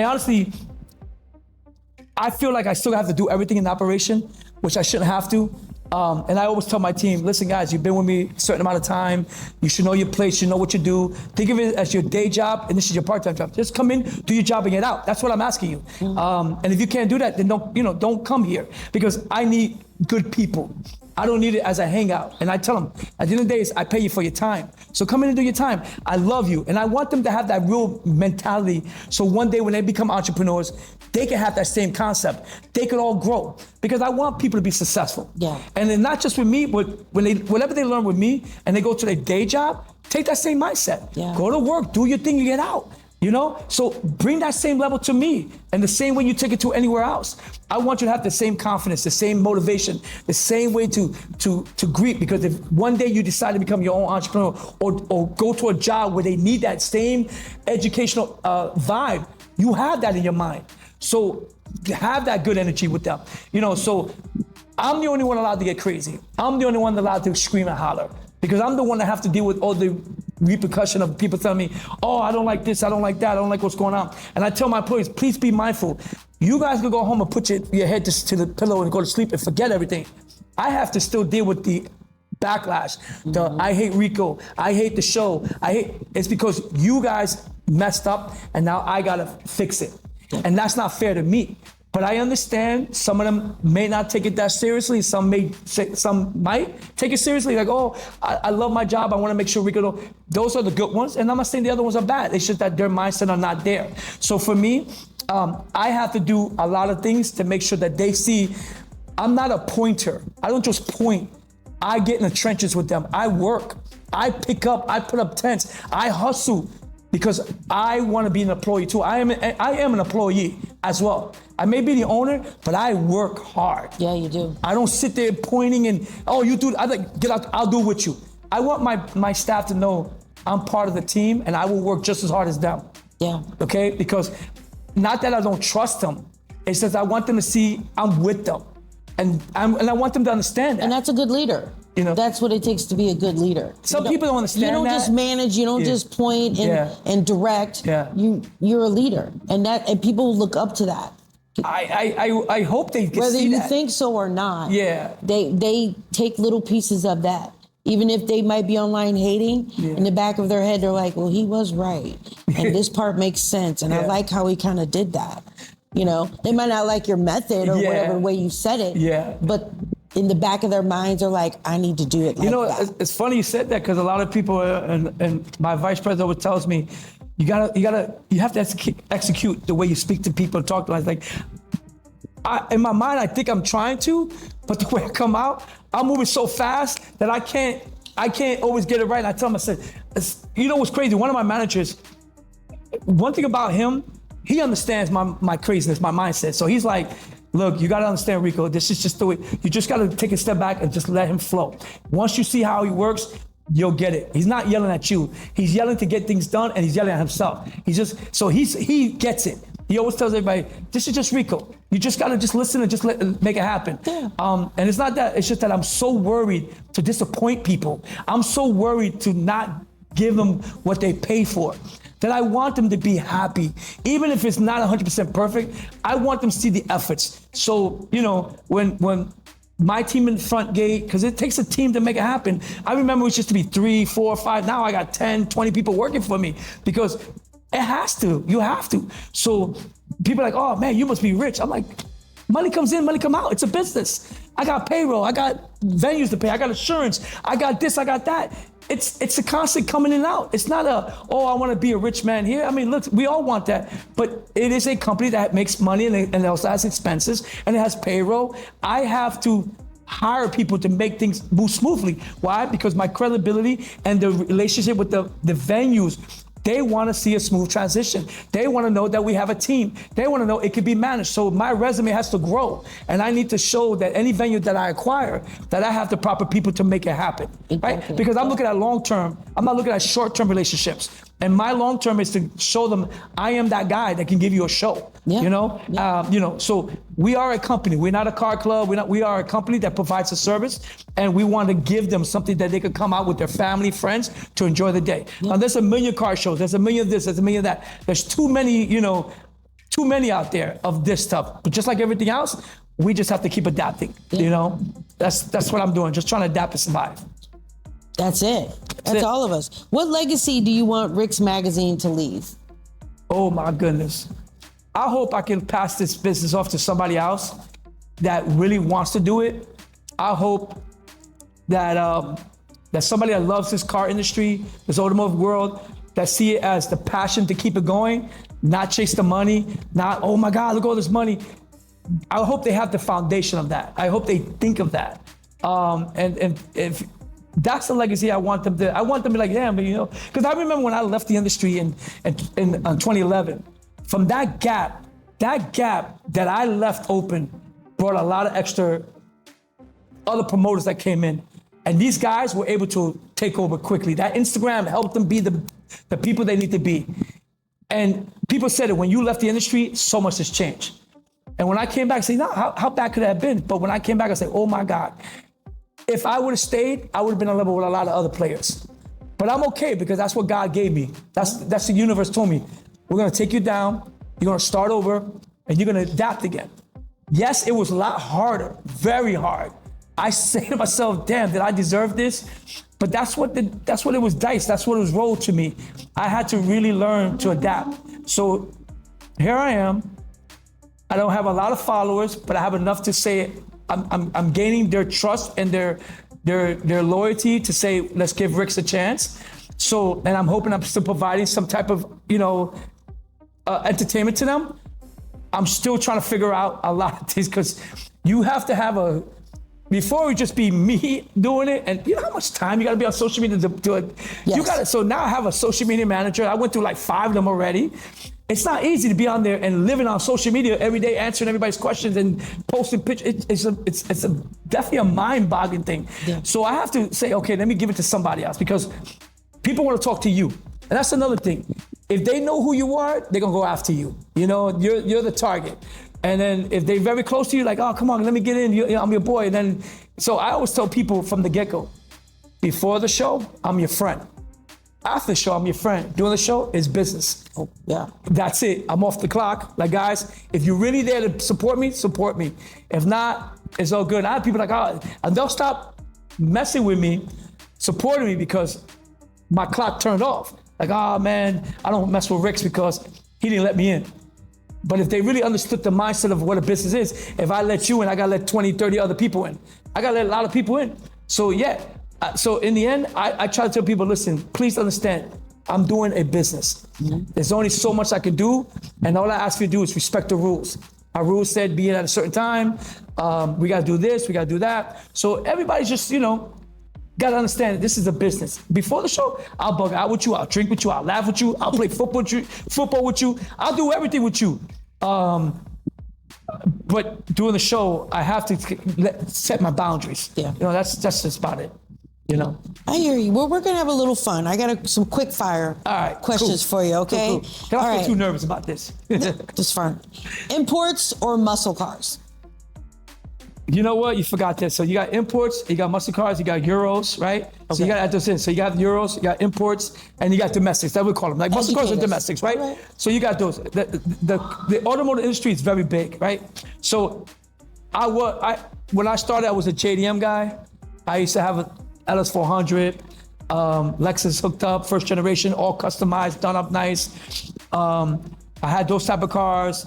feel like I still have to do everything in the operation, which I shouldn't have to. And I always tell my team, listen, guys, you've been with me a certain amount of time. You should know your place. You know what you do. Think of it as your day job, and this is your part-time job. Just come in, do your job, and get out. That's what I'm asking you. And if you can't do that, then don't come here, because I need good people. I don't need it as a hangout. And I tell them, at the end of the day, I pay you for your time. So come in and do your time. I love you. And I want them to have that real mentality. So one day when they become entrepreneurs, they can have that same concept. They can all grow. Because I want people to be successful. Yeah. And then not just with me, but whatever they learn with me and they go to their day job, take that same mindset. Yeah. Go to work, do your thing, you get out. You know, so bring that same level to me, and the same way you take it to anywhere else. I want you to have the same confidence, the same motivation, the same way to greet. Because if one day you decide to become your own entrepreneur, or go to a job where they need that same educational vibe, you have that in your mind. So have that good energy with them. You know, so I'm the only one allowed to get crazy. I'm the only one allowed to scream and holler, because I'm the one that have to deal with all the repercussion of people telling me, oh, I don't like this, I don't like that, I don't like what's going on. And I tell my employees, please be mindful. You guys can go home and put your head to the pillow and go to sleep and forget everything. I have to still deal with the backlash. I hate RICO, I hate the show, it's because you guys messed up and now I gotta fix it. And that's not fair to me. But I understand some of them may not take it that seriously. Some might take it seriously. Like, oh, I love my job. I want to make sure we go. Those are the good ones. And I'm not saying the other ones are bad. It's just that their mindset are not there. So for me, I have to do a lot of things to make sure that they see I'm not a pointer. I don't just point. I get in the trenches with them. I work. I pick up. I put up tents. I hustle. Because I want to be an employee too. I am an employee as well. I may be the owner, but I work hard. Yeah, you do. I don't sit there pointing and, oh, you do, get out, I'll do it with you. I want my staff to know I'm part of the team and I will work just as hard as them. Yeah. Okay? Because not that I don't trust them, it's just I want them to see I'm with them. And I want them to understand that. And that's a good leader. You know, that's what it takes to be a good leader. Some people don't understand that. You don't just manage, you don't just point and direct. Yeah. You're a leader, and people look up to that. I hope they can whether see you that. think so or not. Yeah. They take little pieces of that. Even if they might be online hating, in the back of their head, they're like, well, he was right. And this part makes sense. And I like how he kind of did that. You know, they might not like your method or whatever way you said it. Yeah. But in the back of their minds are like, I need to do it like that. It's funny you said that, because a lot of people, and my vice president always tells me, you have to execute the way you speak to people and talk to them. It's like, in my mind, I think I'm trying to, but the way I come out, I'm moving so fast that I can't always get it right. And I tell him, I said, you know what's crazy? One of my managers, one thing about him, he understands my craziness, my mindset. So he's like, look, you gotta understand, Rico, this is just the way, you just gotta take a step back and just let him flow. Once you see how he works, you'll get it. He's not yelling at you. He's yelling to get things done, and he's yelling at himself. He gets it. He always tells everybody, this is just Rico. You just gotta just listen and just make it happen. Yeah. And it's not that, it's just that I'm so worried to disappoint people. I'm so worried to not give them what they pay for, that I want them to be happy. Even if it's not 100% perfect, I want them to see the efforts. So, you know, when my team in the front gate, because it takes a team to make it happen. I remember it used to be 3, 4, 5. Now I got 10, 20 people working for me, because It has to. You have to. So people are like, oh man, you must be rich. I'm like, money comes in, money come out. It's a business. I got payroll. I got venues to pay. I got insurance. I got this. I got that. It's a constant coming in and out. It's not I want to be a rich man here. I mean, look, we all want that. But it is a company that makes money and it also has expenses and it has payroll. I have to hire people to make things move smoothly. Why? Because my credibility and the relationship with the venues, they want to see a smooth transition. They want to know that we have a team. They want to know it can be managed. So my resume has to grow. And I need to show that any venue that I acquire, that I have the proper people to make it happen, right? Because I'm looking at long-term. I'm not looking at short-term relationships. And my long-term is to show them I am that guy that can give you a show, you know? So we are a company. We're not a car club. We are a company that provides a service, and we want to give them something that they could come out with their family, friends to enjoy the day. Now, there's a million car shows. There's a million of this. There's a million of that. There's too many out there of this stuff. But just like everything else, we just have to keep adapting, you know? That's what I'm doing, just trying to adapt and survive. That's it. That's all of us. What legacy do you want RIX Magazine to leave? Oh my goodness. I hope I can pass this business off to somebody else that really wants to do it. I hope that that somebody that loves this car industry, this automotive world, that see it as the passion to keep it going, not chase the money, not, oh my God, look at all this money. I hope they have the foundation of that. I hope they think of that. And if that's the legacy I want them to be like, damn, you know, because I remember when I left the industry in 2011, from that gap that I left open brought a lot of extra other promoters that came in. And these guys were able to take over quickly. That Instagram helped them be the people they need to be. And people said it, when you left the industry, so much has changed. And when I came back, I said, no, how bad could it have been? But when I came back, I said, oh my God. If I would have stayed, I would have been on level with a lot of other players. But I'm okay because that's what God gave me. That's the universe told me. We're gonna take you down, you're gonna start over, and you're gonna adapt again. Yes, it was a lot harder, very hard. I say to myself, damn, did I deserve this? But that's what it was diced, that's what it was rolled to me. I had to really learn to adapt. So here I am. I don't have a lot of followers, but I have enough to say I'm gaining their trust and their loyalty to say, let's give RIX a chance. So, and I'm hoping I'm still providing some type of, entertainment to them. I'm still trying to figure out a lot of things because you have to have before it would just be me doing it, and you know how much time you gotta be on social media to do it? Yes. So now I have a social media manager. I went through like 5 of them already. It's not easy to be on there and living on social media every day, answering everybody's questions and posting pictures. It's definitely a mind-boggling thing. Yeah. So I have to say, okay, let me give it to somebody else because people want to talk to you. And that's another thing. If they know who you are, they're gonna go after you. You know, you're the target. And then if they're very close to you, like, oh, come on, let me get in. I'm your boy. And then, so I always tell people from the get-go, before the show, I'm your friend. After the show, I'm your friend. During the show, it's business. Oh, yeah. That's it. I'm off the clock. Like, guys, if you're really there to support me, support me. If not, it's all good. I have people like, oh, and they'll stop messing with me, supporting me because my clock turned off. Like, oh man, I don't mess with RIX because he didn't let me in. But if they really understood the mindset of what a business is, if I let you in, I gotta let 20, 30 other people in. I gotta let a lot of people in. So yeah, so in the end, I try to tell people, listen, please understand, I'm doing a business. Mm-hmm. There's only so much I can do, and all I ask you to do is respect the rules. Our rules said be in at a certain time, we gotta do this, we gotta do that. So everybody's just, gotta understand this is a business. Before the show, I'll bug out with you, I'll drink with you, I'll laugh with you, I'll play football with you, I'll do everything with you. But during the show, I have to set my boundaries. Yeah. That's just about it. I hear you. Well, we're gonna have a little fun. I got some quick fire questions for you, okay? Cool. I feel too nervous about this. Just fun. Imports or muscle cars? You know what? You forgot this. So you got imports, you got muscle cars, you got Euros, right? Okay. So you got to add those in. So you got Euros, you got imports, and you got domestics. That we call them. Like muscle cars are domestics, right? So you got those. The automotive industry is very big, right? So when I started, I was a JDM guy. I used to have a LS400, Lexus hooked up, first generation, all customized, done up nice. I had those type of cars.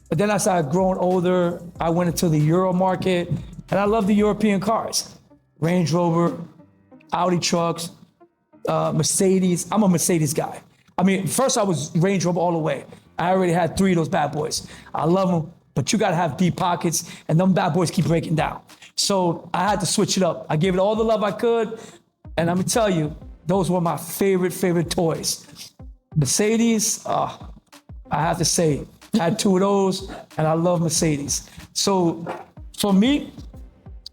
But then as I growing older, I went into the Euro market, and I love the European cars. Range Rover, Audi trucks, Mercedes. I'm a Mercedes guy. I mean, first I was Range Rover all the way. I already had 3 of those bad boys. I love them, but you gotta have deep pockets, and them bad boys keep breaking down. So I had to switch it up. I gave it all the love I could, and I'm gonna tell you, those were my favorite toys. Mercedes, I have to say, I had 2 of those, and I love Mercedes. So for me,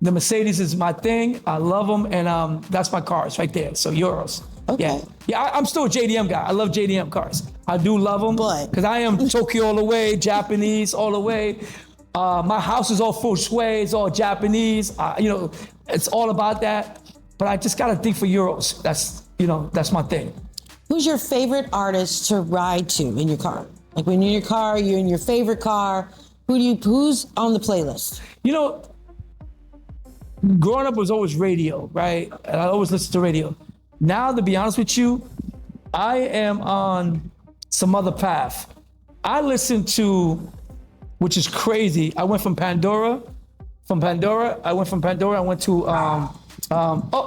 the Mercedes is my thing. I love them, and that's my cars right there. So Euros. Okay. Yeah, I'm still a JDM guy. I love JDM cars. I do love them because I am Tokyo all the way, Japanese all the way. My house is all feng shui, it's all Japanese. It's all about that. But I just gotta think for Euros. That's my thing. Who's your favorite artist to ride to in your car? Like when you're in your car, you're in your favorite car. Who's on the playlist? Growing up was always radio, right? And I always listened to radio. Now, to be honest with you, I am on some other path. I listen to, which is crazy. I went from Pandora. I went to,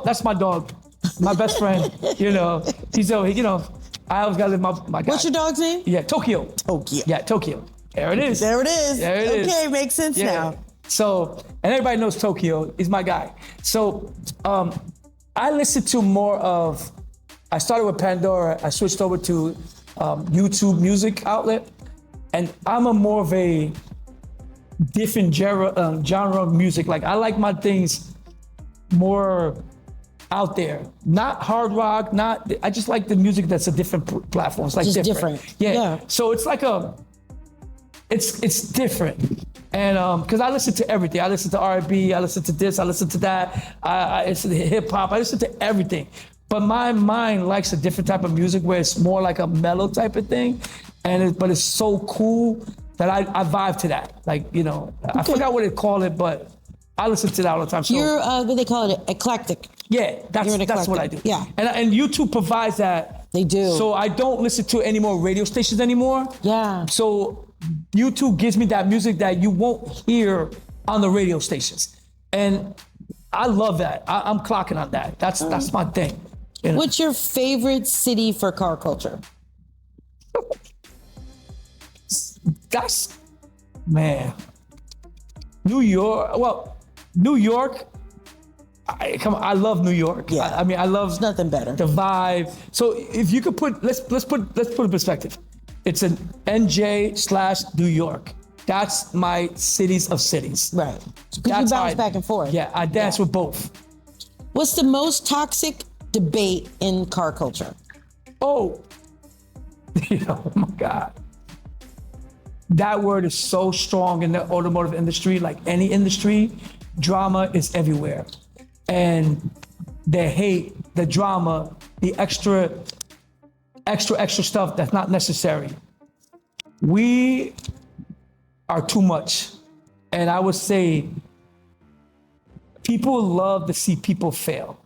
that's my dog, my best friend. He's, I always gotta live my guy. What's your dog's name? Yeah, Tokyo. Tokyo. Yeah, Tokyo. There it is. There it is. There it is. Okay, makes sense now. So, and everybody knows Tokyo. He's my guy. So, I listen to more of, I started with Pandora. I switched over to YouTube music outlet. And I'm more of a different genre of music. Like, I like my things more out there. Not hard rock, I just like the music that's a different platform. It's like just different. Yeah. So it's like it's different. And because I listen to everything. I listen to R&B, I listen to this, I listen to that, I listen to hip hop, I listen to everything. But my mind likes a different type of music where it's more like a mellow type of thing. But it's so cool that I vibe to that. Like, I forgot what they call it, but I listen to that all the time. So You're, what they call it, eclectic. Yeah, that's what I do. Yeah. And YouTube provides that. They do. So I don't listen to any more radio stations anymore. Yeah. So YouTube gives me that music that you won't hear on the radio stations. And I love that. I'm clocking on that. That's my thing. What's your favorite city for car culture? New York. Well, New York. I love New York. Yeah. I love. There's nothing better. The vibe. So if you could let's put in perspective. It's an NJ/New York. That's my cities of cities. Right. So you bounce back and forth. Yeah, I dance with both. What's the most toxic debate in car culture? Oh my God. That word is so strong in the automotive industry, like any industry. Drama is everywhere. And the hate, the drama, the extra stuff that's not necessary. We are too much. And I would say people love to see people fail.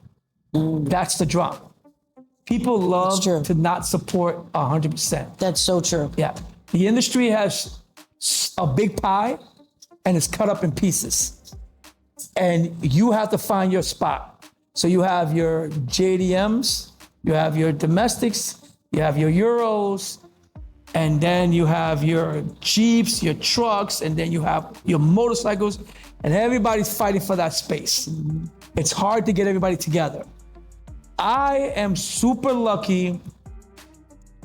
That's the drama. People love to not support 100%. That's so true. Yeah. The industry has a big pie and it's cut up in pieces. And you have to find your spot. So you have your JDMs, you have your domestics, you have your Euros, and then you have your Jeeps, your trucks, and then you have your motorcycles, and everybody's fighting for that space. It's hard to get everybody together. I am super lucky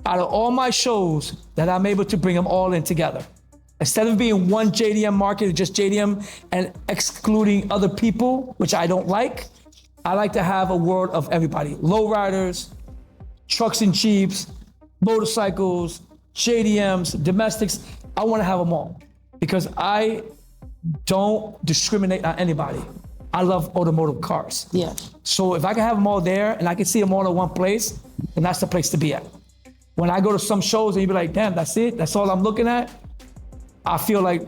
out of all my shows that I'm able to bring them all in together. Instead of being one JDM market, just JDM and excluding other people, which I don't like, I like to have a world of everybody. Lowriders, trucks and Jeeps, motorcycles, JDMs, domestics. I want to have them all because I don't discriminate on anybody. I love automotive cars. Yeah. So if I can have them all there and I can see them all in one place, then that's the place to be at. When I go to some shows and you be like, damn, that's it? That's all I'm looking at? I feel like,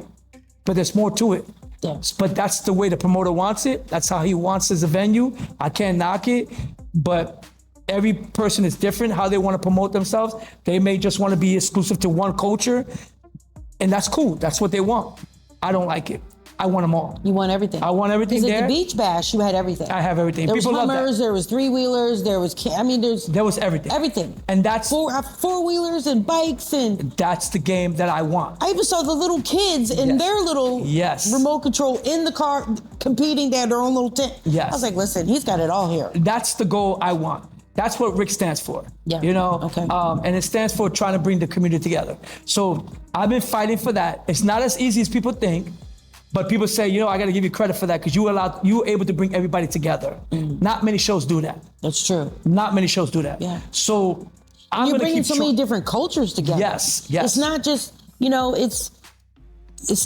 but there's more to it. Yes. But that's the way the promoter wants it. That's how he wants his venue. I can't knock it, but every person is different, how they want to promote themselves. They may just want to be exclusive to one culture, and that's cool. That's what they want. I don't like it. I want them all. You want everything. I want everything there. Because at the Beach Bash, you had everything. I have everything. There People was love Hummers, that. there was three-wheelers, there was everything. Everything. And that's four-wheelers and bikes and... That's the game that I want. I even saw the little kids in their little remote control in the car competing. They had their own little tent. Yes. I was like, listen, he's got it all here. That's the goal I want. That's what RIC stands for. Yeah. You know? Okay. And it stands for trying to bring the community together. So I've been fighting for that. It's not as easy as people think. But people say, you know, I got to give you credit for that because you were able to bring everybody together. Not many shows do that. That's true. Not many shows do that. Yeah. So I'm You're going to bringing keep so many different cultures together. Yes, yes. It's not just, you know, it's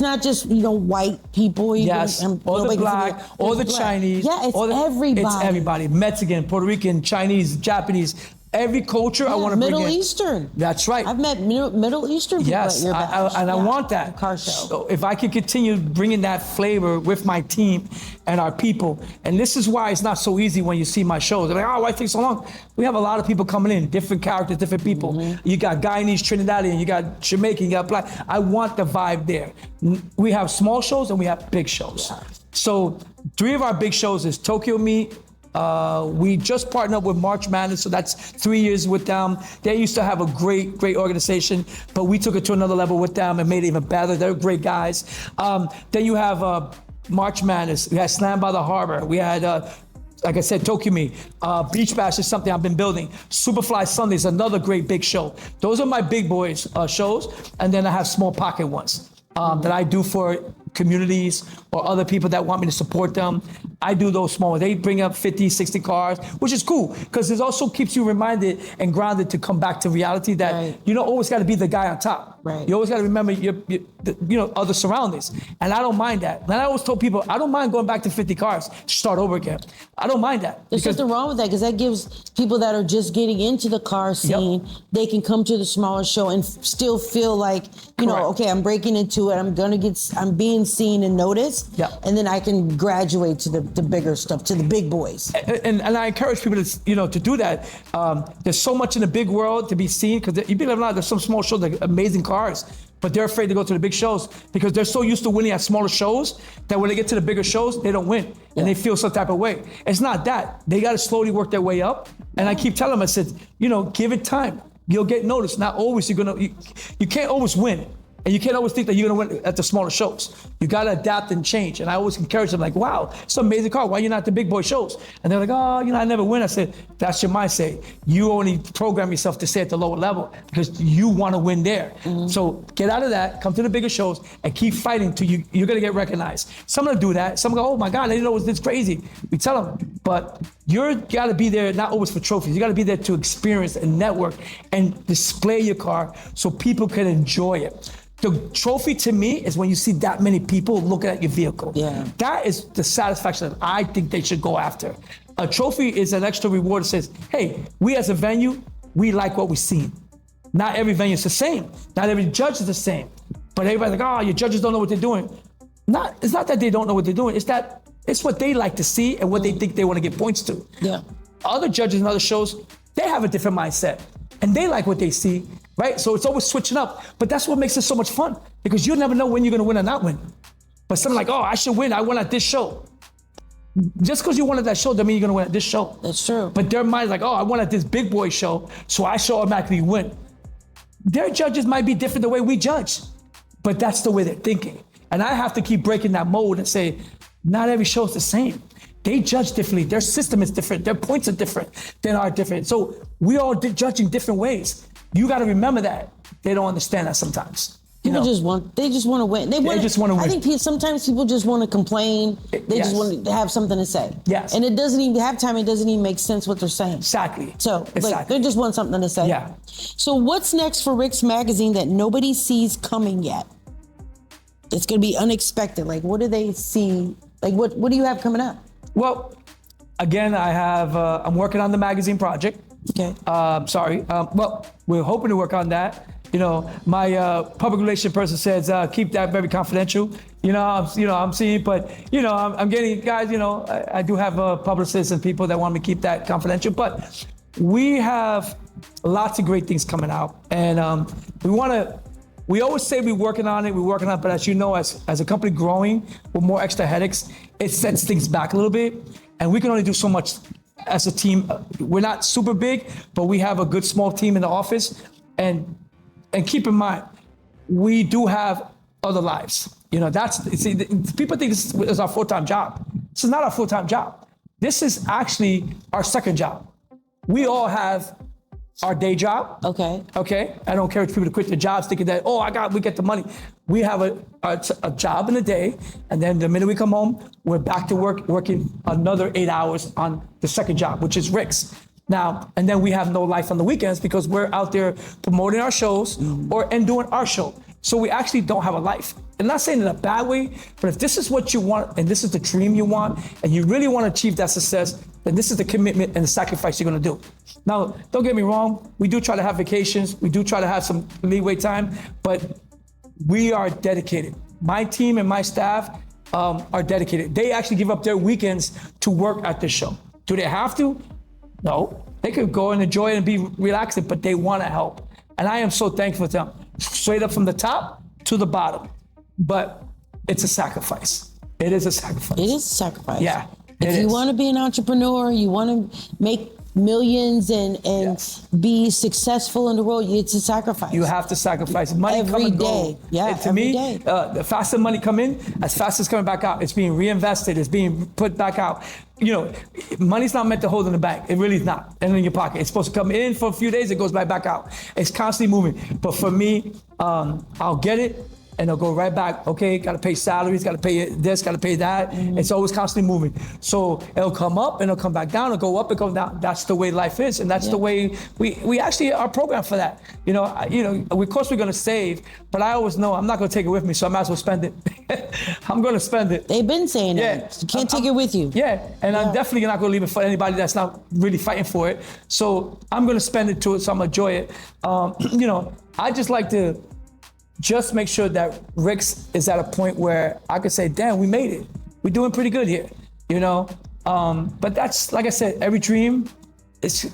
not just, you know, white people. Yes, or the black, or the Chinese. Yeah, it's everybody. everybody. It's everybody. Mexican, Puerto Rican, Chinese, Japanese. Every culture I want to bring in. Middle Eastern. That's right. I've met Middle Eastern people at your bash. I want that. Car show. So if I can continue bringing that flavor with my team and our people, and this is why it's not so easy when you see my shows. They're like, oh, why it take so long? We have a lot of people coming in, different characters, different people. You got Guyanese, Trinidadian, you got Jamaican, you got black. I want the vibe there. We have small shows and we have big shows. Yeah. So 3 of our big shows is Tokyo Meet. We just partnered up with March Madness, so that's 3 years with them. They used to have a great organization, but we took it to another level with them and made it even better. They're great guys. Then you have March Madness. We had Slam by the Harbor. We had, like I said, Tokyo Me. Beach Bash is something I've been building. Superfly Sunday is another great big show. Those are my big boys shows, and then I have small pocket ones that I do for communities or other people that want me to support them. I do those small ones. They bring up 50, 60 cars, which is cool because it also keeps you reminded and grounded to come back to reality that you don't always got to be the guy on top. Right. You always got to remember your other surroundings. And I don't mind that. And I always told people, I don't mind going back to 50 cars to start over again. I don't mind that. There's nothing wrong with that because that gives people that are just getting into the car scene, they can come to the smaller show and still feel like, you know, okay, I'm breaking into it. I'm being seen and noticed. Yeah. And then I can graduate to the bigger stuff, to the big boys. And I encourage people to, to do that. There's so much in the big world to be seen because you believe it or not, there's some small shows like amazing cars, but they're afraid to go to the big shows because they're so used to winning at smaller shows that when they get to the bigger shows, they don't win and they feel some type of way. It's not that. They got to slowly work their way up. And I keep telling them, I said, give it time. You'll get noticed. Not always you can't always win. And you can't always think that you're gonna win at the smaller shows. You gotta adapt and change. And I always encourage them like, wow, it's an amazing car. Why are you not at the big boy shows? And they're like, oh, I never win. I said, that's your mindset. You only program yourself to stay at the lower level because you wanna win there. So get out of that, come to the bigger shows and keep fighting till you're gonna get recognized. Some of them do that. Some go, oh my God, I didn't know it was this crazy. We tell them, but you gotta be there not always for trophies. You gotta be there to experience and network and display your car so people can enjoy it. The trophy to me is when you see that many people looking at your vehicle. Yeah. That is the satisfaction that I think they should go after. A trophy is an extra reward that says, hey, we as a venue, we like what we've seen. Not every venue is the same. Not every judge is the same. But everybody's like, oh, your judges don't know what they're doing. It's not that they don't know what they're doing. It's that it's what they like to see and what they think they want to get points to. Yeah. Other judges in other shows, they have a different mindset and they like what they see. Right? So it's always switching up. But that's what makes it so much fun because you'll never know when you're going to win or not win. But something like, oh, I should win. I won at this show. Just because you won at that show doesn't mean you're going to win at this show. That's true. But their mind's like, oh, I won at this big boy show, so I should automatically win. Their judges might be different the way we judge, but that's the way they're thinking. And I have to keep breaking that mold and say, not every show is the same. They judge differently. Their system is different. Their points are different than our different. So we all judging different ways. You got to remember that. They don't understand that sometimes. People just want to win. They just want to win. I think sometimes people just want to complain. They just want to have something to say. Yes. And it doesn't even have time. It doesn't even make sense what they're saying. Exactly. So they just want something to say. Yeah. So what's next for RIX Magazine that nobody sees coming yet? It's going to be unexpected. Like, what do they see? Like, what do you have coming up? Well, again, I have. I'm working on the magazine project. Okay. Well, we're hoping to work on that. My public relations person says keep that very confidential. I'm seeing, but I'm getting guys. I do have publicists and people that want me to keep that confidential. But we have lots of great things coming out, and we always say we're working on it, but as you know, as a company growing with more extra headaches, it sets things back a little bit, and we can only do so much as a team. We're not super big, but we have a good small team in the office, and keep in mind, we do have other lives. You know, people think this is our full-time job. This is not our full-time job. This is actually our second job. We all have our day job. Okay. I don't encourage people to quit their jobs thinking that, we get the money. We have a job in the day, and then the minute we come home, we're back to work, working another 8 hours on the second job, which is RIX. Now, and then we have no life on the weekends because we're out there promoting our shows and doing our show. So we actually don't have a life. I'm not saying in a bad way, but if this is what you want and this is the dream you want and you really want to achieve that success, then this is the commitment and the sacrifice you're going to do. Now, don't get me wrong. We do try to have vacations. We do try to have some leeway time, but we are dedicated. My team and my staff are dedicated. They actually give up their weekends to work at this show. Do they have to? No. They could go and enjoy it and be relaxing, but they want to help. And I am so thankful to them. Straight up from the top to the bottom. But it's a sacrifice. It is a sacrifice. It is a sacrifice. Yeah. If you want to be an entrepreneur, you want to make millions and be successful in the world, it's a sacrifice. You have to sacrifice. Money every come and go. day. Yeah, and to every me, day. The faster money come in, as fast as it's coming back out. It's being reinvested. It's being put back out. You know, money's not meant to hold in the bank. It really is not. And in your pocket. It's supposed to come in for a few days. It goes right back out. It's constantly moving. But for me, I'll get it. And they'll go right back. Okay, got to pay salaries, got to pay this, got to pay that. It's always constantly moving. So it'll come up and it'll come back down. It'll go up and go down. That's the way life is, and that's the way we actually are programmed for that. You know, of course we're gonna save, but I always know I'm not gonna take it with me, so I might as well spend it. I'm gonna spend it. They've been saying that. You can't take it with you. Yeah, and I'm definitely not gonna leave it for anybody that's not really fighting for it. So I'm gonna spend it to it, so I'm gonna enjoy it. You know, I just like to just make sure that RIX is at a point where I could say, damn, we made it. We're doing pretty good here, you know? But that's, like I said, every dream, it's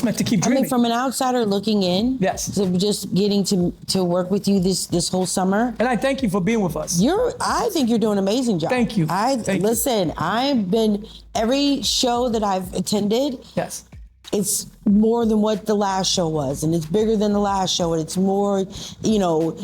meant to keep dreaming. I mean, from an outsider looking in, so just getting to work with you this whole summer. And I thank you for being with us. I think you're doing an amazing job. Thank you. Listen, I've been, every show that I've attended, it's more than what the last show was, and it's bigger than the last show, and it's more, you know,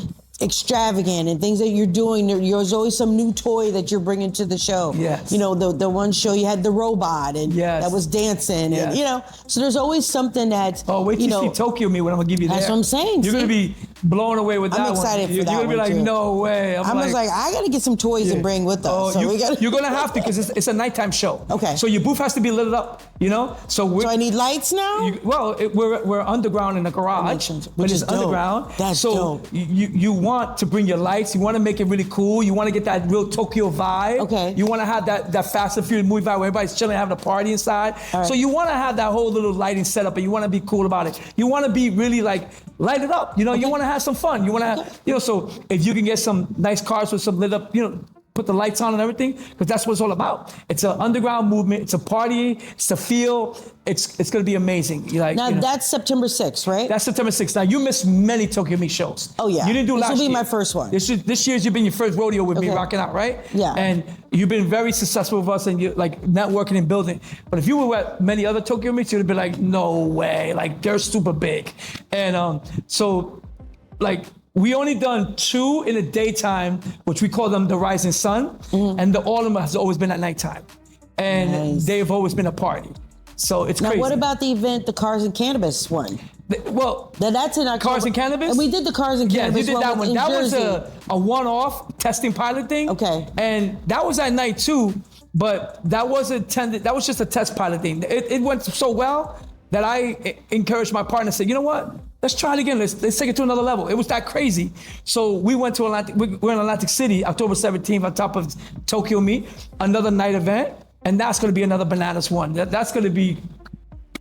extravagant and things that you're doing. There's always some new toy that you're bringing to the show. Yes. You know, the one show you had the robot and that was dancing and, you know, so there's always something that, wait till you see Tokyo Me when I'm going to give you that. That's what I'm saying. You're going to be blown away with that one. I'm excited for that one. You're going to be like, no way. I was like, I got to get some toys and bring with us. So you're going to have to, because it's a nighttime show. Okay. So your booth has to be lit up, you know? So I need lights now? We're underground in the garage, which is underground. That's dope. You want to bring your lights. You want to make it really cool. You want to get that real Tokyo vibe. Okay. You want to have that Fast and Furious movie vibe where everybody's chilling, having a party inside. Right. So you want to have that whole little lighting setup, and you want to be cool about it. You want to be really like light it up. You know, you want to have some fun. You want to have, you know, so if you can get some nice cars with some lit up, you know, put the lights on and everything, because that's what it's all about. It's an underground movement. It's a party. It's a feel. It's going to be amazing. That's September 6th, right? That's September 6th. Now, you missed many Tokyo Me shows. Oh, yeah. You didn't do last year. This will be my first one. This year's you've been your first rodeo with me rocking out, right? Yeah. And you've been very successful with us, and you're like networking and building. But if you were at many other Tokyo Meets, you'd be like, no way. Like, they're super big. And so, like, we only done 2 in the daytime, which we call them the Rising Sun, and the Autumn has always been at nighttime. And they've always been a party. So it's crazy. Now, what about the event, the Cars and Cannabis one? Well, that's in October. Cars and Cannabis? And we did the Cars and Cannabis you did that one. That was a one-off testing pilot thing. Okay. And that was at night too, but that was just a test pilot thing. It went so well that I encouraged my partner to say, you know what? Let's try it again. Let's take it to another level. It was that crazy. So we went to we're in Atlantic City, October 17th, on top of Tokyo Me, another night event. And that's going to be another bananas one. That's going to be,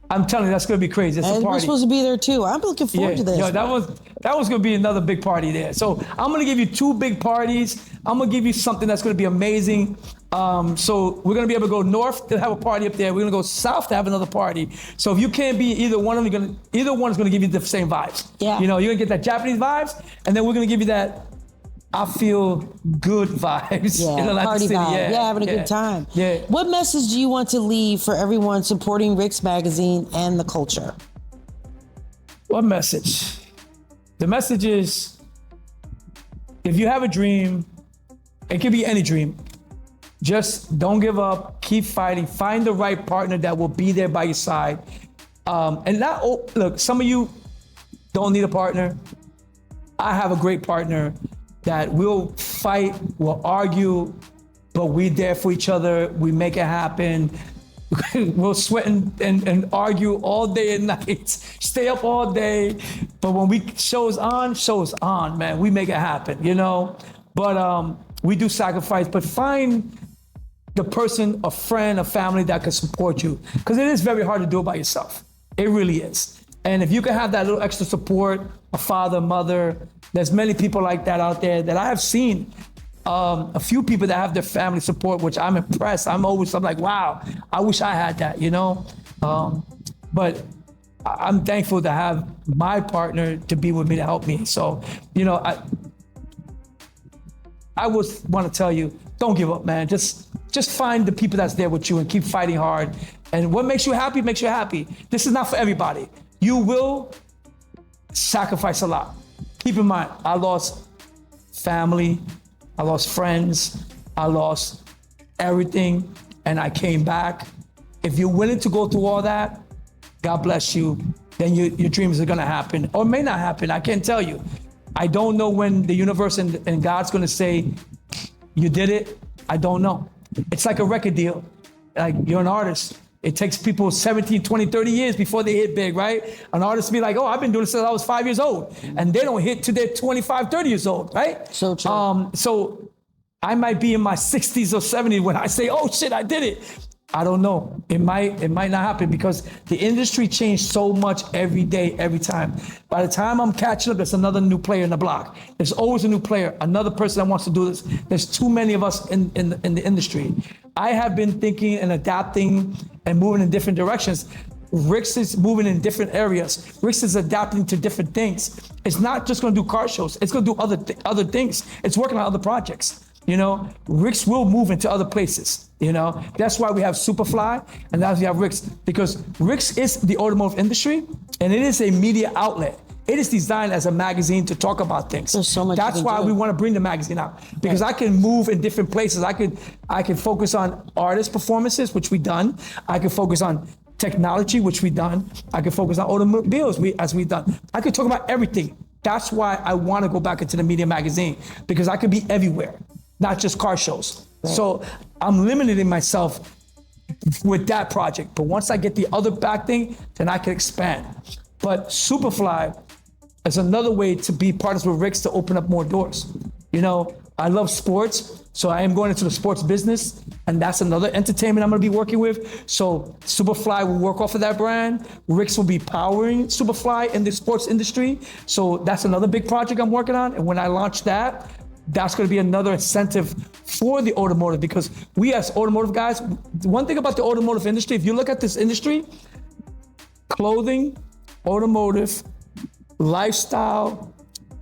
I'm telling you, that's going to be crazy. It's a party. We're supposed to be there too. I'm looking forward to this. That was going to be another big party there. So I'm going to give you 2 big parties. I'm going to give you something that's going to be amazing. So we're gonna be able to go north to have a party up there. We're gonna go south to have another party. So if you can't be either one of them, either one is gonna give you the same vibes. Yeah. You know, you're gonna get that Japanese vibes, and then we're gonna give you that I feel good vibes. Yeah, in Atlantic party City. vibe. Yeah, having a good time. Yeah. What message do you want to leave for everyone supporting RIX Magazine and the culture? What message? The message is, if you have a dream, it could be any dream, just don't give up, keep fighting, find the right partner that will be there by your side. And not, look, some of you don't need a partner. I have a great partner that will fight, will argue, but we're there for each other. We make it happen. We'll sweat and argue all day and night, stay up all day. But when we shows on, man, we make it happen, you know? But we do sacrifice, but find the person, a friend, a family that can support you. Because it is very hard to do it by yourself. It really is. And if you can have that little extra support, a father, mother, there's many people like that out there that I have seen. A few people that have their family support, which I'm impressed. I'm like, wow, I wish I had that, you know? But I'm thankful to have my partner to be with me, to help me. So, you know, I would want to tell you, don't give up, man. Just find the people that's there with you and keep fighting hard. And what makes you happy makes you happy. This is not for everybody. You will sacrifice a lot. Keep in mind, I lost family, I lost friends, I lost everything, and I came back. If you're willing to go through all that, God bless you, then your dreams are gonna happen, or may not happen, I can't tell you. I don't know when the universe and God's gonna say, you did it, I don't know. It's like a record deal, like you're an artist. It takes people 17, 20, 30 years before they hit big, right? An artist be like, oh, I've been doing this since I was 5 years old. And they don't hit till they're 25, 30 years old, right? So true. So I might be in my 60s or 70s when I say, oh shit, I did it. I don't know. It might not happen because the industry changed so much every day, every time. By the time I'm catching up, there's another new player in the block. There's always a new player, another person that wants to do this. There's too many of us in the industry. I have been thinking and adapting and moving in different directions. RIX is moving in different areas. RIX is adapting to different things. It's not just going to do car shows. It's going to do other things. It's working on other projects. You know, RIX will move into other places. You know, that's why we have Superfly and that's why we have RIX, because RIX is the automotive industry and it is a media outlet. It is designed as a magazine to talk about things. There's so much. That's why we want to bring the magazine out, because I can move in different places. I can focus on artist performances, which we've done. I can focus on technology, which we've done. I can focus on automobiles, as we've done. I can talk about everything. That's why I want to go back into the media magazine, because I could be everywhere, not just car shows. Right. So I'm limiting myself with that project. But once I get the other back thing, then I can expand. But Superfly is another way to be partners with RIX to open up more doors. You know, I love sports, so I am going into the sports business, and that's another entertainment I'm gonna be working with. So Superfly will work off of that brand. RIX will be powering Superfly in the sports industry. So that's another big project I'm working on. And when I launch that, that's going to be another incentive for the automotive, because we as automotive guys, one thing about the automotive industry, if you look at this industry, clothing, automotive, lifestyle,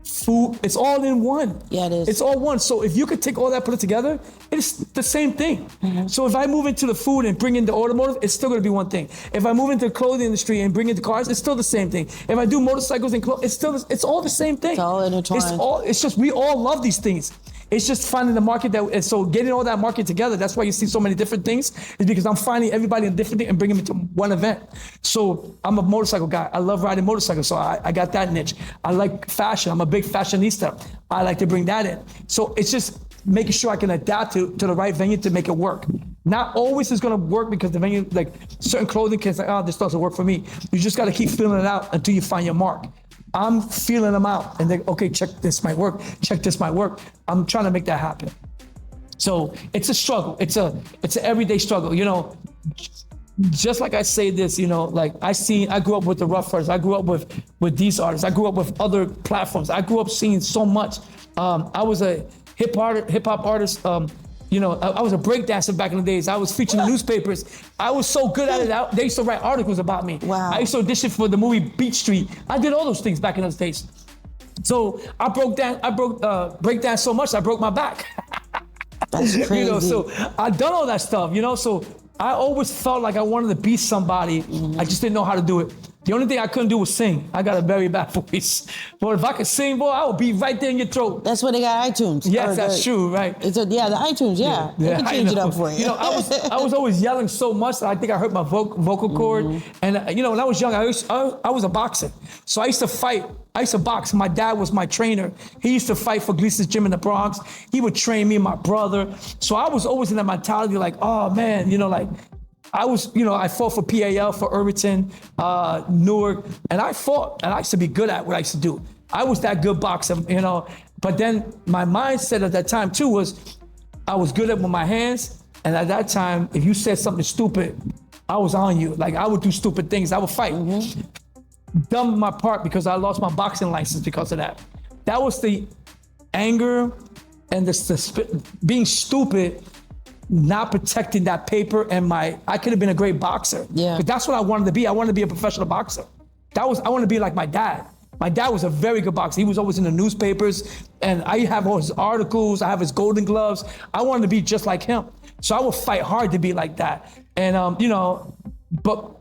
food, it's all in one. Yeah, it is. It's all one. So if you could take all that, put it together, it's the same thing. Mm-hmm. So if I move into the food and bring in the automotive, it's still going to be one thing. If I move into the clothing industry and bring in the cars, it's still the same thing. If I do motorcycles and clothes, it's all the same thing. It's all intertwined. It's just, we all love these things. It's just finding the market and so getting all that market together. That's why you see so many different things, is because I'm finding everybody in different thing and bringing them into one event. So I'm a motorcycle guy. I love riding motorcycles. So I got that niche. I like fashion. I'm a big fashionista. I like to bring that in. So it's just making sure I can adapt to the right venue to make it work. Not always is going to work, because the venue, like certain clothing can say, oh, this doesn't work for me. You just got to keep feeling it out until you find your mark. I'm feeling them out and then, okay, check this might work. Check this might work. I'm trying to make that happen. So it's a struggle. It's an everyday struggle. You know, just like I say this, you know, like I grew up with the RUFF RYDERS. I grew up with these artists. I grew up with other platforms. I grew up seeing so much. I was a hip hop artist I was a breakdancer back in the days. I was featured in the newspapers. I was so good at it. They used to write articles about me. Wow. I used to audition for the movie Beach Street. I did all those things back in those days. So I broke breakdance so much I broke my back. That's crazy. So I done all that stuff. So I always felt like I wanted to be somebody. I just didn't know how to do it. The only thing I couldn't do was sing. I got a very bad voice. But if I could sing, boy, I would be right there in your throat. That's why they got iTunes. Yes, that's true, right? The iTunes, yeah. They can change it up for you. I was always yelling so much that I think I hurt my vocal cord. And when I was young, I was a boxer. So I used to fight. I used to box. My dad was my trainer. He used to fight for Gleason's Gym in the Bronx. He would train me and my brother. So I was always in that mentality like, oh man, I fought for PAL, for Irvington, Newark, and I fought, and I used to be good at what I used to do. I was that good boxer, but then my mindset at that time too was I was good at with my hands, and at that time, if you said something stupid, I was on you. Like I would do stupid things, I would fight. Dumb on my part because I lost my boxing license because of that. That was the anger and the being stupid, not protecting that paper and I could have been a great boxer. Yeah. But that's what I wanted to be. I wanted to be a professional boxer. I wanted to be like my dad. My dad was a very good boxer. He was always in the newspapers, and I have all his articles. I have his Golden Gloves. I wanted to be just like him. So I would fight hard to be like that. And but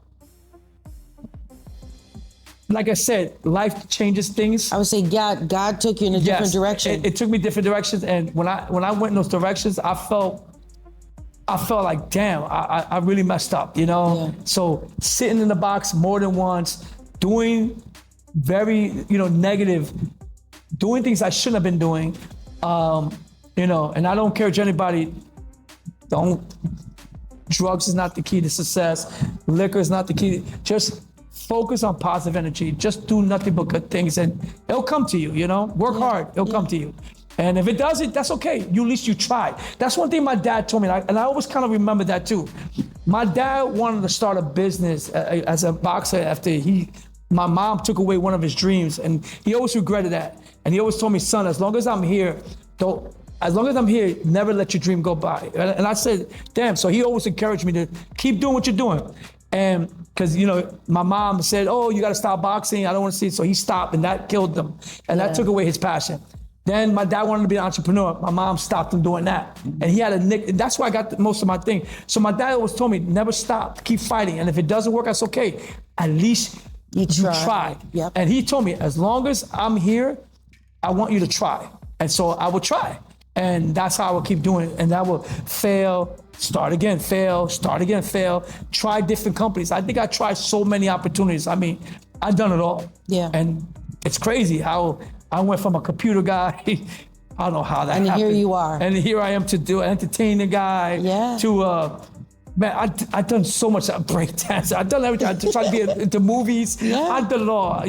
like I said, life changes things. I would say God took you in a different direction. It took me different directions, and when I went in those directions, I felt like, damn, I really messed up, Yeah. So sitting in the box more than once, doing very, negative, doing things I shouldn't have been doing, and I don't encourage anybody, drugs is not the key to success, liquor is not the key, just focus on positive energy, just do nothing but good things, and it'll come to you, work hard, it'll come to you. And if it doesn't, that's okay. At least you tried. That's one thing my dad told me, and I always kind of remember that too. My dad wanted to start a business as a boxer after my mom took away one of his dreams, and he always regretted that. And he always told me, son, as long as I'm here, never let your dream go by. And I said, damn. So he always encouraged me to keep doing what you're doing. And because, my mom said, oh, you got to stop boxing. I don't want to see it. So he stopped, and that killed him. And that took away his passion. Then my dad wanted to be an entrepreneur. My mom stopped him doing that. And he had that's why I got most of my thing. So my dad always told me, never stop, keep fighting. And if it doesn't work, that's okay. At least you tried. Yep. And he told me, as long as I'm here, I want you to try. And so I would try. And that's how I would keep doing it. And I would fail, start again, fail, start again, fail, try different companies. I think I tried so many opportunities. I mean, I've done it all. Yeah. And it's crazy how I went from a computer guy, I don't know how that happened. And here you are. And here I am to do an entertainer guy. Yeah. To, man, I've done so much breakdance. I've done everything. I tried to get into movies. Yeah. I've done it all,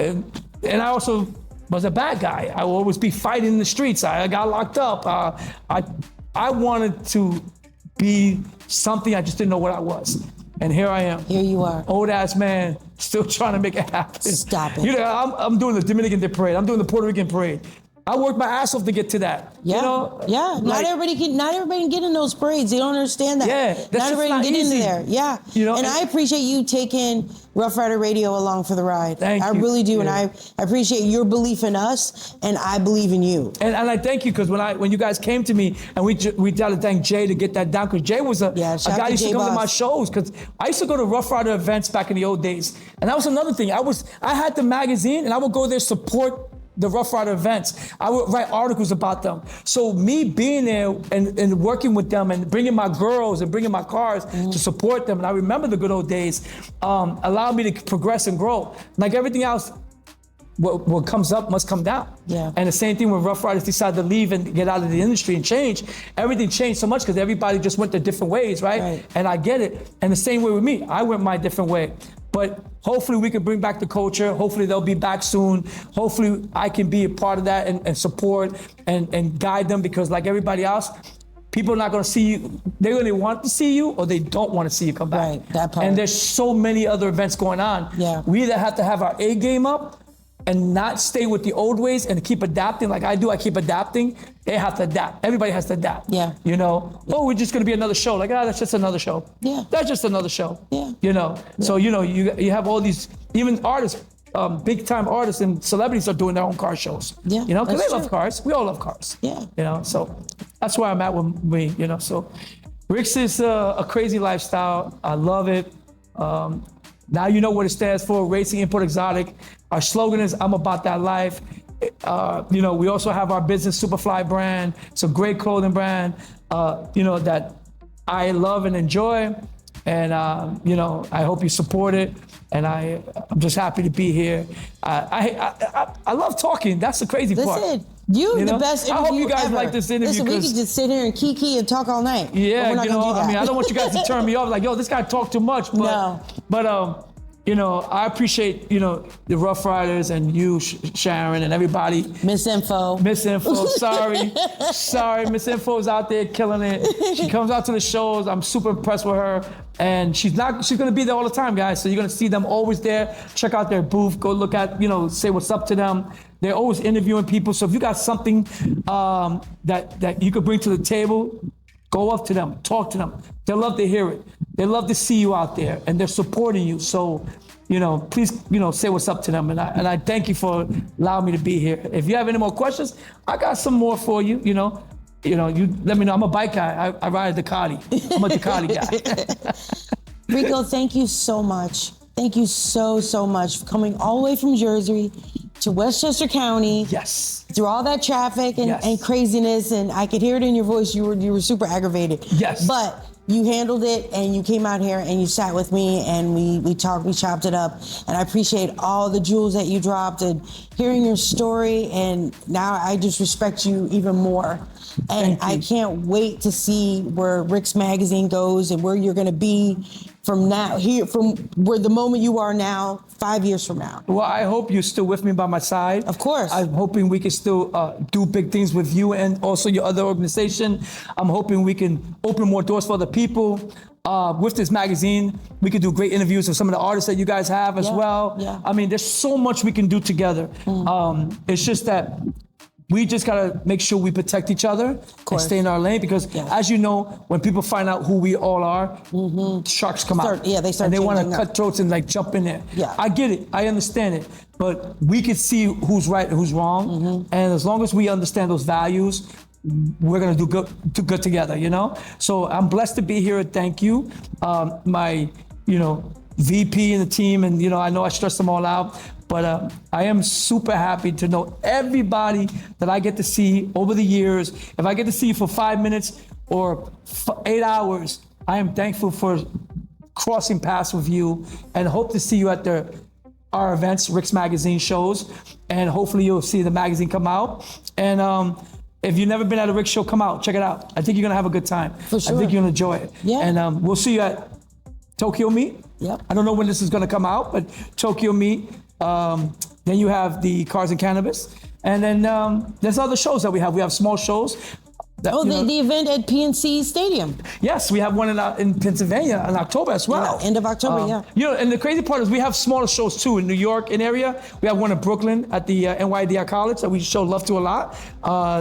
And I also was a bad guy. I would always be fighting in the streets. I got locked up. I wanted to be something, I just didn't know what I was. And here I am. Here you are. Old ass man, still trying to make it happen. Stop it. I'm doing the Dominican Day parade. I'm doing the Puerto Rican parade. I worked my ass off to get to that. Yeah. Not everybody can get in those parades. They don't understand that. Yeah, not everybody can get into there. Yeah. And I appreciate you taking Rough Rider Radio along for the ride. Thank you. I really do. Yeah. And I appreciate your belief in us, and I believe in you. And I thank you, because when you guys came to me, and we got to thank Jay to get that down, because Jay was a guy who used to come to my shows, because I used to go to Rough Rider events back in the old days. And that was another thing. I had the magazine, and I would go there support the Rough Rider events. I would write articles about them. So me being there and working with them and bringing my girls and bringing my cars to support them, and I remember the good old days, allowed me to progress and grow. Like everything else, what comes up must come down. Yeah. And the same thing when Rough Riders decided to leave and get out of the industry and change, everything changed so much because everybody just went their different ways, right? And I get it. And the same way with me, I went my different way. But hopefully we can bring back the culture. Hopefully they'll be back soon. Hopefully I can be a part of that and support and guide them, because like everybody else, people are not going to see you. They're going to want to see you, or they don't want to see you come back. Right, that part. And there's so many other events going on. Yeah. We either have to have our A game up, and not stay with the old ways and keep adapting like I do. I keep adapting. They have to adapt. Everybody has to adapt. Yeah. You know, oh, we're just gonna be another show. Like, that's just another show. Yeah. That's just another show. Yeah. You know, so, you know, you have all these, even artists, big time artists and celebrities are doing their own car shows. Yeah, You know, because that's they love true. cars. We all love cars. Yeah. You know, so that's where I'm at with me, you know, so. RIX is a crazy lifestyle. I love it. Now you know what it stands for, Racing Import Exotic. Our slogan is, I'm about that life. You know, we also have our business Superfly brand. It's a great clothing brand, you know, that I love and enjoy. And, you know, I hope you support it. And I'm just happy to be here. I love talking. That's the crazy part. Listen, you know? the best interview I hope you guys ever. like this interview. Listen, we 'cause- could just sit here and kiki and talk all night. Yeah, but we're not you gonna know, do that. I mean, I don't want you guys to turn me off like, yo, this guy talked too much. But, No. But you know, I appreciate, you know, the Rough Riders and you, Sharon, and everybody. Misinfo. Miss Info, sorry, Miss Info's out there killing it. She comes out to the shows. I'm super impressed with her, and she's gonna be there all the time, guys. So you're gonna see them always there. Check out their booth. Go look at, you know, say what's up to them. They're always interviewing people. So if you got something that you could bring to the table, go up to them, talk to them. They love to hear it. They love to see you out there, and they're supporting you. So, you know, please, you know, say what's up to them. And I thank you for allowing me to be here. If you have any more questions, I got some more for you. You know, you let me know. I'm a bike guy. I ride a Ducati. I'm a Ducati guy. Rico, thank you so much. Thank you so much for coming all the way from Jersey to Westchester County. Yes. Through all that traffic and, Yes. and craziness, and I could hear it in your voice. You were super aggravated. Yes. But you handled it, and you came out here and you sat with me, and we talked, we chopped it up, and I appreciate all the jewels that you dropped and hearing your story. And now I just respect you even more. And I can't wait to see where RIX Magazine goes and where you're going to be from now, here, from where the moment you are now, 5 years from now. Well, I hope you're still with me by my side. Of course. I'm hoping we can still do big things with you and also your other organization. I'm hoping we can open more doors for other people. With this magazine, we could do great interviews with some of the artists that you guys have as well. Yeah. I mean, there's so much we can do together. It's just that we just gotta make sure we protect each other and stay in our lane, because as you know, when people find out who we all are, sharks come out. Yeah, they start and they want to changing up. cut throats and like jump in there. Yeah. I get it, I understand it, but we can see who's right and who's wrong, and as long as we understand those values, we're gonna do good together, you know? So I'm blessed to be here, thank you. My, you know, VP and the team, and you know I stressed them all out, but I am super happy to know everybody that I get to see over the years. If I get to see you for 5 minutes or 8 hours, I am thankful for crossing paths with you, and hope to see you at our events, RIX Magazine shows, and hopefully you'll see the magazine come out. And if you've never been at a RIX show, come out, check it out. I think you're gonna have a good time. For sure. I think you're gonna enjoy it. Yeah. And we'll see you at Tokyo Meet. Yep. I don't know when this is gonna come out, but Tokyo Meet. Then you have the Cars and Cannabis. And then there's other shows that we have. We have small shows. That, Oh, you know, the event at PNC Stadium. yes, we have one in Pennsylvania in October as well. End of October, yeah. You know, and the crazy part is we have smaller shows too in New York and area. We have one in Brooklyn at the NYDI College that we show love to a lot.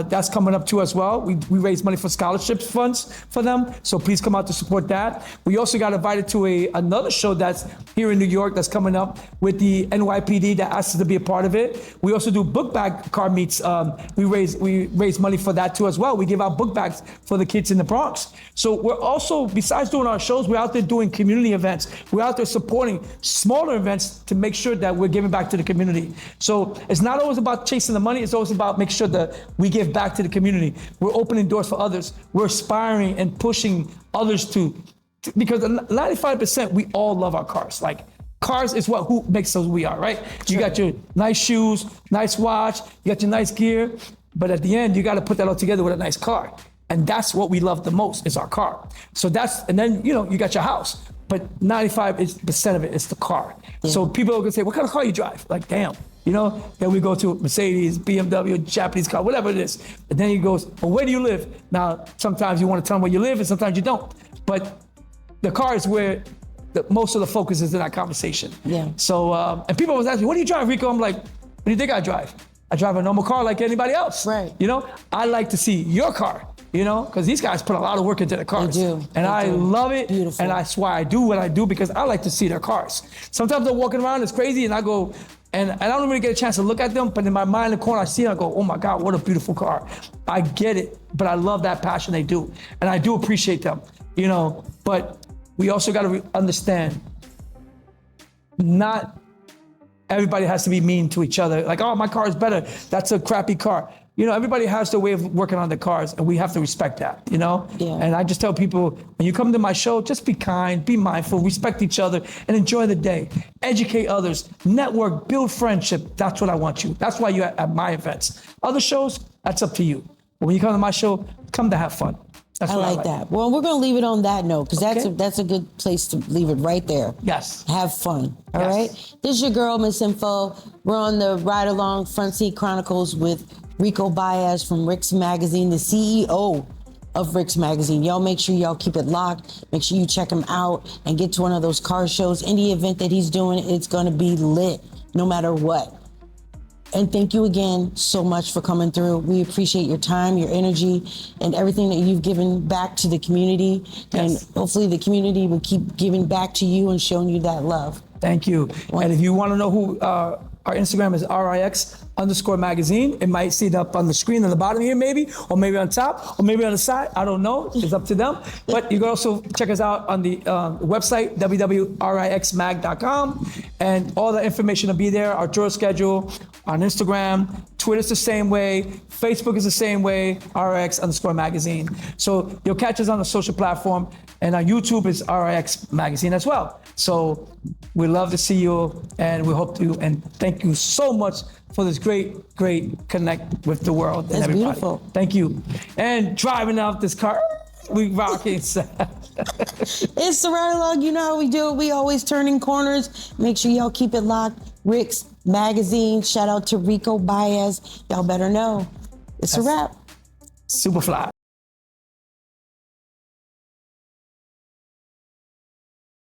That's coming up too as well. We raise money for scholarships funds for them, so please come out to support that. We also got invited to another show that's here in New York that's coming up with the NYPD that asked us to be a part of it. We also do book bag car meets. We raise money for that too as well. We give out book bags for the kids in the Bronx. So we're also, besides doing our shows, we're out there doing community events. We're out there supporting smaller events to make sure that we're giving back to the community. So it's not always about chasing the money, it's always about making sure that we give back to the community. We're opening doors for others. We're aspiring and pushing others because 95% we all love our cars. Like, cars is who makes us who we are, right? You got your nice shoes, nice watch, you got your nice gear, but at the end, you got to put that all together with a nice car. And that's what we love the most, is our car. So and then, you know, you got your house, but 95% of it is the car. Yeah. So people are gonna say, what kind of car you drive? Like, damn, you know? Then we go to Mercedes, BMW, Japanese car, whatever it is. And then he goes, well, where do you live? Now, sometimes you want to tell them where you live and sometimes you don't. But the car is where most of the focus is in that conversation. Yeah. So, and people always ask me, what do you drive, Rico? I'm like, do you think I drive? I drive a normal car like anybody else. Right. You know, I like to see your car, you know, because these guys put a lot of work into their cars. They do. And I love it. Beautiful. And that's why I do what I do, because I like to see their cars. Sometimes they're walking around, it's crazy, and I go, and I don't really get a chance to look at them, but in my mind, in the corner, I see it, I go, oh my God, what a beautiful car. I get it, but I love that passion they do. And I do appreciate them, you know, but we also got to understand, not everybody has to be mean to each other. Like, oh, my car is better. That's a crappy car. You know, everybody has their way of working on their cars, and we have to respect that, you know? Yeah. And I just tell people, when you come to my show, just be kind, be mindful, respect each other, and enjoy the day. Educate others, network, build friendship. That's what I want you. That's why you're at my events. Other shows, that's up to you. But when you come to my show, come to have fun. That's I what like that. Well, we're going to leave it on that note, because Okay. that's a good place to leave it right there. Yes. Have fun. All Yes. right. This is your girl, Miss Info. We're on the Ride Along Front Seat Chronicles with RICO BAEZ from RIX Magazine, the CEO of RIX Magazine. Y'all make sure y'all keep it locked. Make sure you check him out and get to one of those car shows. Any event that he's doing, it's going to be lit no matter what. And thank you again so much for coming through. We appreciate your time, your energy, and everything that you've given back to the community. Yes. And hopefully the community will keep giving back to you and showing you that love. Thank you. And if you want to know who our Instagram is, RIX_magazine. It might see it up on the screen on the bottom here, maybe, or maybe on top, or maybe on the side. I don't know. It's up to them. But you can also check us out on the website, www.rixmag.com. And all the information will be there. Our tour schedule on Instagram. Twitter's the same way. Facebook is the same way, RIX_magazine. So you'll catch us on the social platform. And our YouTube is RIX Magazine as well. So we love to see you, and we hope to, and thank you so much for this great connect with the world and That's everybody. beautiful. Thank you. And driving out this car, we rocking. It's the Ride Along. You know how we do it. We always turning corners. Make sure y'all keep it locked. RIX Magazine. Shout out to RICO BAEZ. Y'all better know. It's a wrap. Superfly.